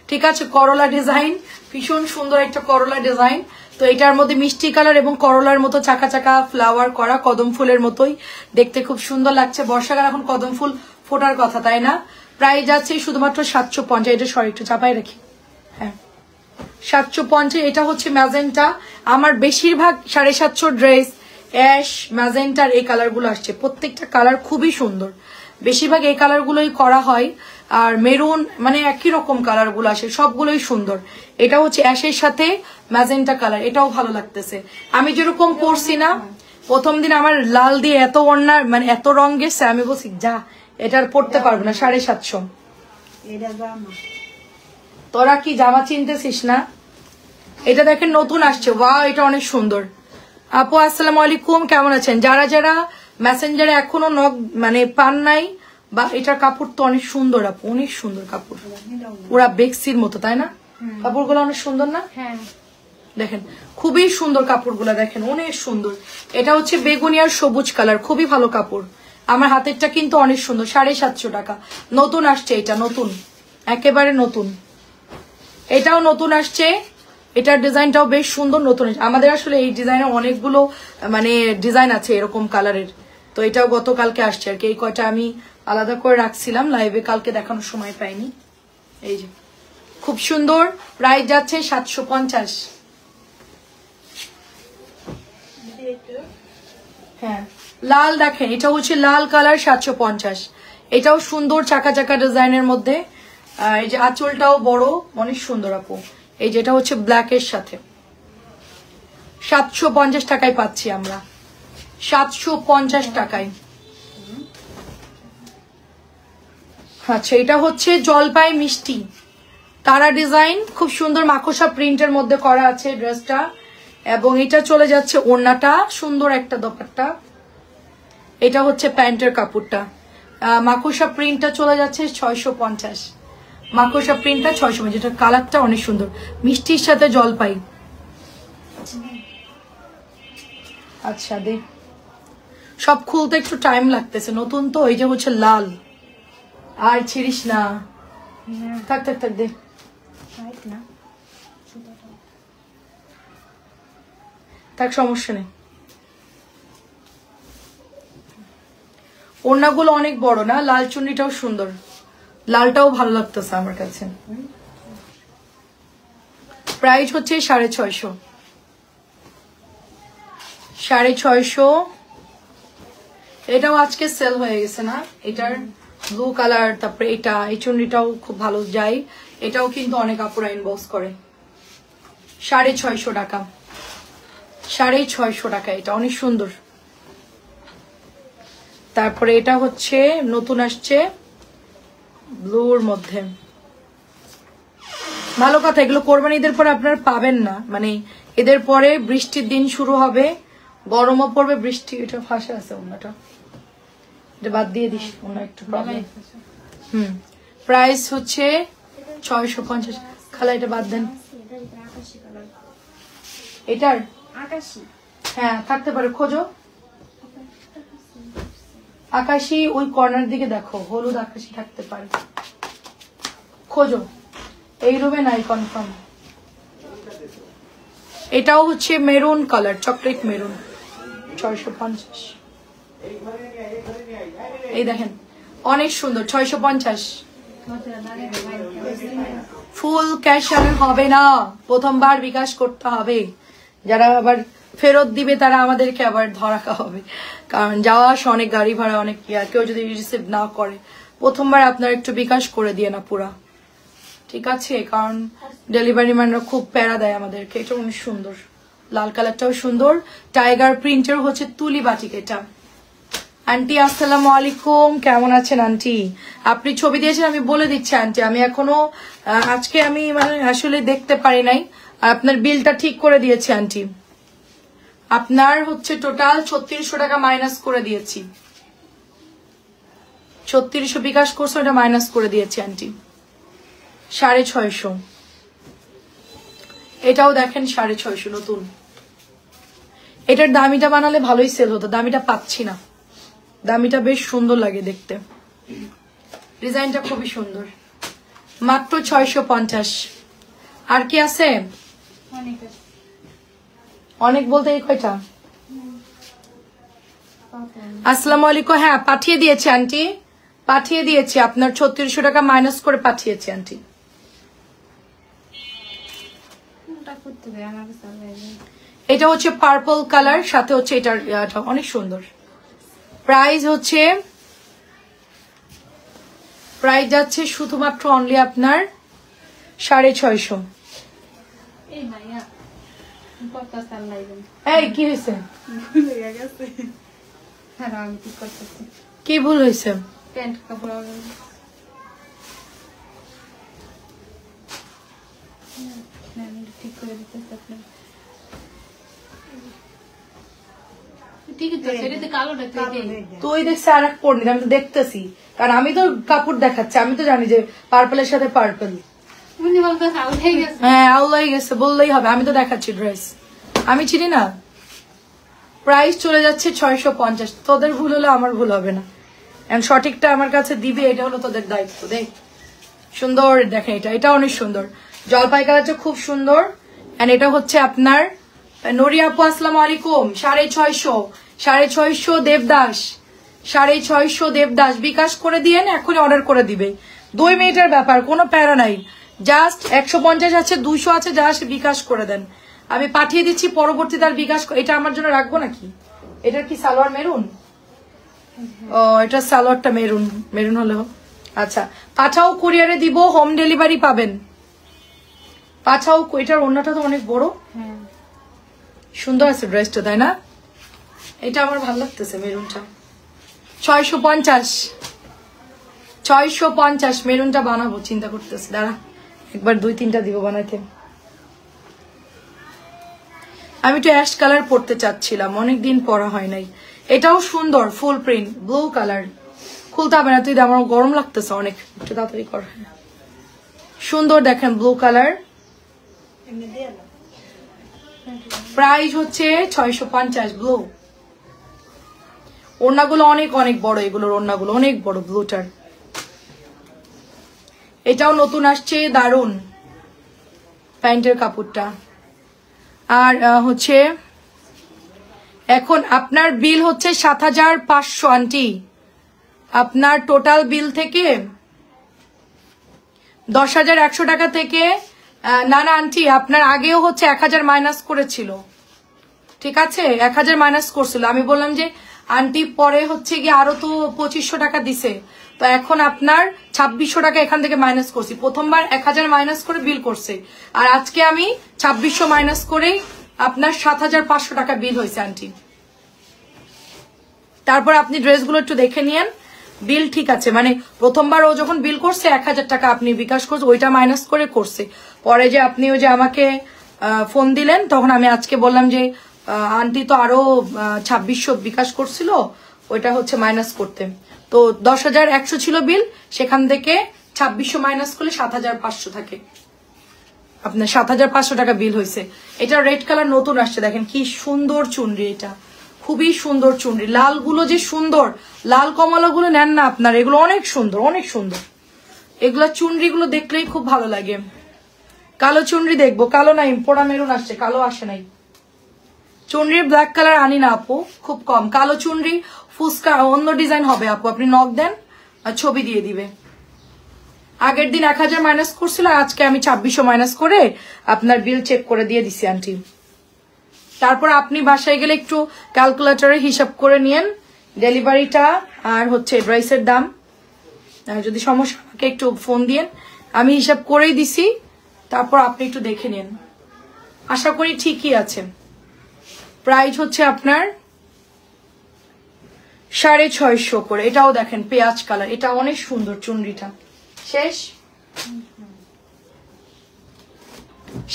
ঠিক আছে, করলা ডিজাইন, ভীষণ সুন্দর একটা করলা ডিজাইন। তো এটার মধ্যে মিষ্টি কালার এবং করলার মতো চাকা চাকা ফ্লাওয়ার করা, কদম ফুলের মতোই দেখতে খুব সুন্দর লাগছে। বর্ষাকাল, এখন কদম ফুল ফোটার কথা, তাই না? প্রাইস যাচ্ছে শুধুমাত্র 750। এটা সরি একটু চাপাই রাখি, হ্যাঁ 750। এটা হচ্ছে ম্যাজেন্টা। আমার বেশিরভাগ 750 ড্রেস অ্যাশ ম্যাজেন্টার এই কালারগুলো আসছে, প্রত্যেকটা কালার খুবই সুন্দর, বেশিরভাগ এই কালারগুলোই করা হয়। আর মেরুন মানে একই রকম কালারগুলো আসে, সবগুলোই সুন্দর। এটা হচ্ছে অ্যাশের সাথে ম্যাজেন্টা কালার, এটাও ভালো লাগতেছে। আমি যেরকম পরছি না প্রথম দিন, আমার লাল দিয়ে এত ওড়না মানে এত রং গেছে, আমি বলছি যা এটার পরতে পারবো না। 750। তোরা কি জামা চিনতেছিস না? এটা দেখেন নতুন আসছে, ওয়াও এটা অনেক সুন্দর। আপু আসসালামু আলাইকুম, কেমন আছেন? যারা যারা মেসেঞ্জারে এখনো নক মানে পান নাই, বা এটার কাপড় তো অনেক সুন্দর আপু, অনেক সুন্দর কাপড়, পুরা বেক্সির মতো, তাই না? কাপড়গুলো অনেক সুন্দর না? হ্যাঁ দেখেন খুবই সুন্দর কাপড়গুলো, দেখেন অনেক সুন্দর। এটা হচ্ছে বেগুনিয়ার সবুজ কালার, খুবই ভালো কাপড়। আমার হাতেরটা কিন্তু অনেক সুন্দর, 750 টাকা। নতুন আসছে এটা, নতুন, একেবারে নতুন। এটাও নতুন আসছে, এটার ডিজাইনটাও বেশ সুন্দর, নতুন। আমাদের আসলে এই ডিজাইনের অনেকগুলো মানে ডিজাইন আছে এরকম কালারের, তো এটাও গতকালকে আসছে আর কি। এই কয়টা আমি আলাদা করে রাখছিলাম লাইভে, কালকে দেখানোর সময় পাইনি। এই যে খুব সুন্দর, প্রাইস যাচ্ছে 750। হ্যাঁ লাল দেখেন, এটা হচ্ছে লাল কালার, 750। এটাও সুন্দর চাকা চাকা ডিজাইনের মধ্যে। এই যে আঁচলটাও বড়, অনেক সুন্দর আপু। এই যেটা হচ্ছে ব্ল্যাকের সাথে, 750 টাকায় পাচ্ছি আমরা, 750 টাকায়। আচ্ছা এটা হচ্ছে জলপাই মিষ্টি তারা ডিজাইন, খুব সুন্দর মাকড়সা প্রিন্টের মধ্যে করা আছে ড্রেসটা, এবং এটা চলে যাচ্ছে ওড়নাটা, সুন্দর একটা দোপাট্টা। এটা হচ্ছে প্যান্টের কাপড়টা, মাকড়সা প্রিন্টটা চলে যাচ্ছে 650। মাকড়সা প্রিন্টটা 650, যেটা কালারটা অনেক সুন্দর, মিষ্টির সাথে জলপাই। আচ্ছা দে, সব খুলতে একটু টাইম লাগতেছে, নতুন তো। এই যে হচ্ছে লাল, আর ছিড়িস না, থাক থাক থাক দে, থাক সমস্যা নেই। ওড়নাগুলো অনেক বড় না, লাল চুন্নিটাও সুন্দর, লালটাও ভালো লাগতেছে আমার কাছে। প্রাইস হচ্ছে 650, 650। এটাও আজকে সেল হয়ে গেছে না, এটার ব্লু কালার। তারপরে এটা, এই চুন্নিটাও খুব ভালো যায়, এটাও কিন্তু অনেক আপুরা ইনবক্স করে। 650 টাকা, 650 টাকা, এটা অনেক সুন্দর। তারপরে এটা হচ্ছে নতুন আসছে ব্লুর মধ্যে, ভালো কথা। এগুলো কোরবানি ঈদের পরে আপনারা পাবেন না, মানে এদের পরে বৃষ্টির দিন শুরু হবে, গরমও পড়বে, বৃষ্টি। এটা ফাঁসে আছে ওনাটা, এটা বাদ দিয়ে দিস, ওনা একটু প্রবলেম। প্রাইস হচ্ছে 650। খালা এটা বাদ দেন, এটার হ্যাঁ থাকতে পারে, খোঁজো আকাশি, ওই কর্নার দিকে দেখো, হলুদ আকাশি থাকতে পারে, খোঁজো। এই রুমে নাই কনফার্ম। এটাও হচ্ছে মেরুন কালার, চকলেট মেরুন, 650। এই দেখেন অনেক সুন্দর, 650। ফুল ক্যাশ হবে না, প্রথমবার বিকাশ করতে হবে। যারা আবার ফেরত দিবে তারা আমাদেরকে আবার ধরা হবে, কারণ যাওয়া আসা অনেক, গাড়ি ভাড়া অনেক, কেউ যদি রিসিভ না করে, প্রথমবার আপনারা একটু বিকাশ করে দিয়ে না পুরা, ঠিক আছে? কারণ ডেলিভারি ম্যানরা খুব প্যারা দেয় আমাদেরকে। এটা অনেক সুন্দর, লাল কালারটাও সুন্দর, টাইগার প্রিন্টের হচ্ছে তুলি বাটিক এটা। আন্টি আসসালামু আলাইকুম, কেমন আছেন আন্টি? আপনি ছবি দিয়েছেন, আমি বলে দিচ্ছি আন্টি, আমি এখনো আজকে আমি মানে আসলে দেখতে পারি নাই। আর আপনার বিলটা ঠিক করে দিয়েছি আন্টি, আপনার হচ্ছে টোটাল 3600 টাকা মাইনাস করে দিয়েছি, 3600 বিকাশ করছো, এটা মাইনাস করে দিয়েছি আন্টি। 650। এটাও দেখেন 650 নতুন। এটার দামিটা বানালে ভালোই সেল হতো, দামিটা পাচ্ছি না। দামিটা বেশ সুন্দর লাগে দেখতে, ডিজাইনটা খুবই সুন্দর। মাত্র 650। আর কি আছে? অনেক বলতে এই কয়টা? আসসালামু আলাইকুম। হ্যাঁ পাঠিয়ে দিয়েছি আন্টি, পাঠিয়ে দিয়েছি, আপনার 3600 টাকা মাইনাস করে পাঠিয়েছি আন্টি। এটা হচ্ছে পার্পল কালার, সাথে হচ্ছে এটার অনেক সুন্দর। প্রাইস হচ্ছে, প্রাইস যাচ্ছে শুধুমাত্র অনলি আপনার 650। এই কি হয়েছে? কি ভুল হয়েছে? প্যান্ট কাপড় ঠিক করে দিতেছে আপনি। তুই দেখছি আর এক পড়নি, আমি তো দেখতেছি, কারণ আমি তো কাপড় দেখাচ্ছি, আমি তো জানি যে পার্পলের সাথে পার্পল। হ্যাঁ আউল হয়ে গেছে বললেই হবে, আমি তো দেখাচ্ছি ড্রেস, আমি চিনি না। প্রাইস চলে যাচ্ছে 650। তোদের ভুল হলে আমার ভুল হবে না, সঠিকটা আমার কাছে দিবে, এটা হলো তোদের দায়িত্ব। দেখ সুন্দর, দেখেন এটা, এটা অনেক সুন্দর, জলপাই কালারটা খুব সুন্দর। এন্ড এটা হচ্ছে আপনার নরিয়া আপু আসসালামু আলাইকুম। 650, 650 দেবদাস, 650 দেবদাস। বিকাশ করে দিয়েন, এখনই অর্ডার করে দিবে, 2 মিনিটের ব্যাপার, কোনো প্যারা নাই। জাস্ট 150 আছে, 200 আছে, জাস্ট বিকাশ করে দেন, আমি পাঠিয়ে দিচ্ছি। পরবর্তীতে আর বিকাশ, এটা আমার জন্য রাখবো নাকি? এটা কি সালোয়ার মেরুন? ও এটা সালোয়ারটা মেরুন, মেরুন হলেও আচ্ছা। পাঠাও, কুরিয়ারে দিব, হোম ডেলিভারি পাবেন। পাঠাও, এটার ওড়নাটা তো অনেক বড়, সুন্দর আছে ড্রেসটা, তাই না? এটা আমার ভালো লাগতেছে মেরুনটা। 650, 650 মেরুনটা বানাবো চিন্তা করতেছি, দাঁড়া একবার 2-3টা দিব বানাইতে। আমি একটু অ্যাশ কালার পরতে চাচ্ছিলাম, অনেকদিন পরা হয় নাই। এটাও সুন্দর, ফুল প্রিন্ট, ব্লু কালার। খুলতে হবে না তুই, আমার গরম লাগতেছে অনেক, একটু তাড়াতাড়ি কর। সুন্দর দেখেন ব্লু কালার। প্রাইস হচ্ছে 650 ব্লু। ওড়নাগুলো অনেক অনেক বড়, এগুলোর ওড়নাগুলো অনেক বড় ব্লুটার। এটাও নতুন আসছে, দারুন প্যান্টের কাপড়টা। আর হচ্ছে এখন আপনার বিল হচ্ছে 7500 আন্টি। আপনার টোটাল বিল থেকে 10,100 টাকা থেকে, না না আন্টি আপনার আগেও হচ্ছে 1000 মাইনাস করেছিল, ঠিক আছে 1000 মাইনাস করছিল। আমি বললাম যে আন্টি পরে হচ্ছে গিয়ে আরো তো 2500 টাকা দিছে, তো এখন আপনার 2600 টাকা এখান থেকে মাইনাস করছি। প্রথমবার 1000 মাইনাস করে বিল করছে, আর আজকে আমি 2600 মাইনাস করেই আপনার 7500 টাকা বিল হয়েছে আন্টি। তারপর আপনি ড্রেসগুলো একটু দেখে নিয়েন, বিল ঠিক আছে, মানে প্রথমবার ও যখন বিল করছে 1000 টাকা আপনি বিকাশ করছে, ওইটা মাইনাস করে করছে। পরে যে আপনি ওই যে আমাকে ফোন দিলেন, তখন আমি আজকে বললাম যে আন্টি তো আরো 2600 বিকাশ করছিল, ওইটা হচ্ছে মাইনাস করতে। তো 10,100 ছিল বিল, সেখান থেকে 2600 মাইনাস করলে 7500 থাকে, আপনার 7500 টাকা বিল হয়েছে। এটা রেড কালার নতুন আসছে, দেখেন কি সুন্দর চুনরি, এটা খুবই সুন্দর চুনরি। লালগুলো যে সুন্দর, লাল কমলাগুলো নেন না আপনার, এগুলো অনেক সুন্দর, অনেক সুন্দর। এগুলা চুনরিগুলো দেখলেই খুব ভালো লাগে। কালো চুনরি দেখবো, কালো নাই, পোড়া মেরুন আসছে, কালো আসে নাই। চুনরির ব্ল্যাক কালার আনি না আপু, খুব কম। কালো চুনরি ফুসকা অন্য ডিজাইন হবে আপু, আপনি নক দেন আর ছবি দিয়ে দিবে। আগের দিন 1000 মাইনাস করছিল, আজকে আমি 2600 মাইনাস করে আপনার বিল চেক করে দিয়ে দিছি আন্টি। তারপর আপনি বাসায় গেলে একটু ক্যালকুলেটরে হিসাব করে নিয়েন ডেলিভারিটা আর হচ্ছে ড্রেসের দাম। যদি সমস্যা আমাকে একটু ফোন দিয়েন, আমি হিসাব করেই দিছি, তারপর আপনি একটু দেখে নিন। আশা করি ঠিকই আছে। প্রাইস হচ্ছে আপনার 650 করে। এটাও দেখেন পেঁয়াজ কালার, এটা অনেক সুন্দর চুনরিটা। শেষ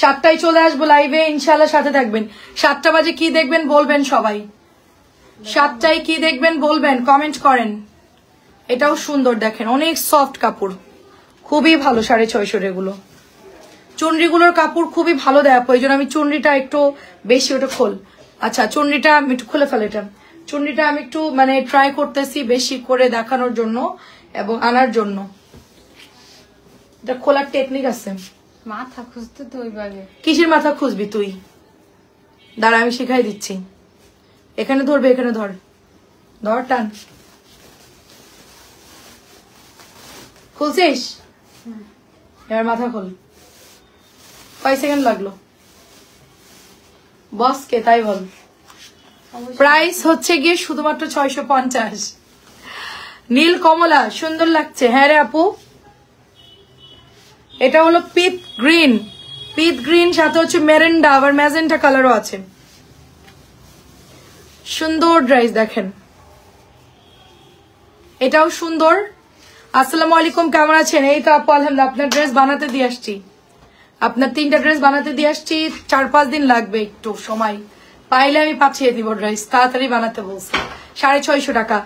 7টায় চলে আসবো লাইভে, ইনশাল্লাহ সাথে থাকবেন। 7টা বাজে কি দেখবেন বলবেন সবাই, 7টায় কি দেখবেন বলবেন, কমেন্ট করেন। এটাও সুন্দর দেখেন, অনেক সফট কাপড়, খুবই ভালো। 650 এগুলো চুনরিগুলোর কাপড় খুবই ভালো দেয়, ওই জন্য আমি চুনরিটা একটু বেশি, ওটা খোল আচ্ছা চুন্নিটা আমি একটু খুলে ফেলে, এটা চুন্নিটা আমি একটু মানে ট্রাই করতেছি বেশি করে দেখানোর জন্য এবং আনার জন্য। এটা খোলার টেকনিক আছে। মাথা খুঁজতে তো ওইভাবে। কিসের মাথা খুঁজবি তুই? দাঁড়া আমি শিখাই দিচ্ছি। এখানে ধরবে, এখানে ধর, ধর টান। খুলছিস? এবার মাথা খোল। কয় সেকেন্ড লাগলো? বস কে তাই বল। প্রাইস হচ্ছে গিয়ে শুধুমাত্র 650। নীল কমলা সুন্দর লাগছে। হ্যাঁ রে আপু, এটা হলো পিট গ্রিন, পিট গ্রিন সাথে হচ্ছে মেরেন্ডা, আবার ম্যাজেন্টা কালারও আছে। সুন্দর ড্রেস দেখেন, এটাও সুন্দর। আসসালামু আলাইকুম, কেমন আছেন? এই তো আপু আলহামদুলিল্লাহ, আপনার ড্রেস বানাতে দিয়ে আসছি, আপনার 3টা ড্রেস বানাতে দিয়ে আসছি। 4-5 দিন লাগবে, একটু সময় পাইলে আমি পাঠিয়ে দিব ড্রেস, তাড়াতাড়ি বানাতে বলছি। 650 টাকা।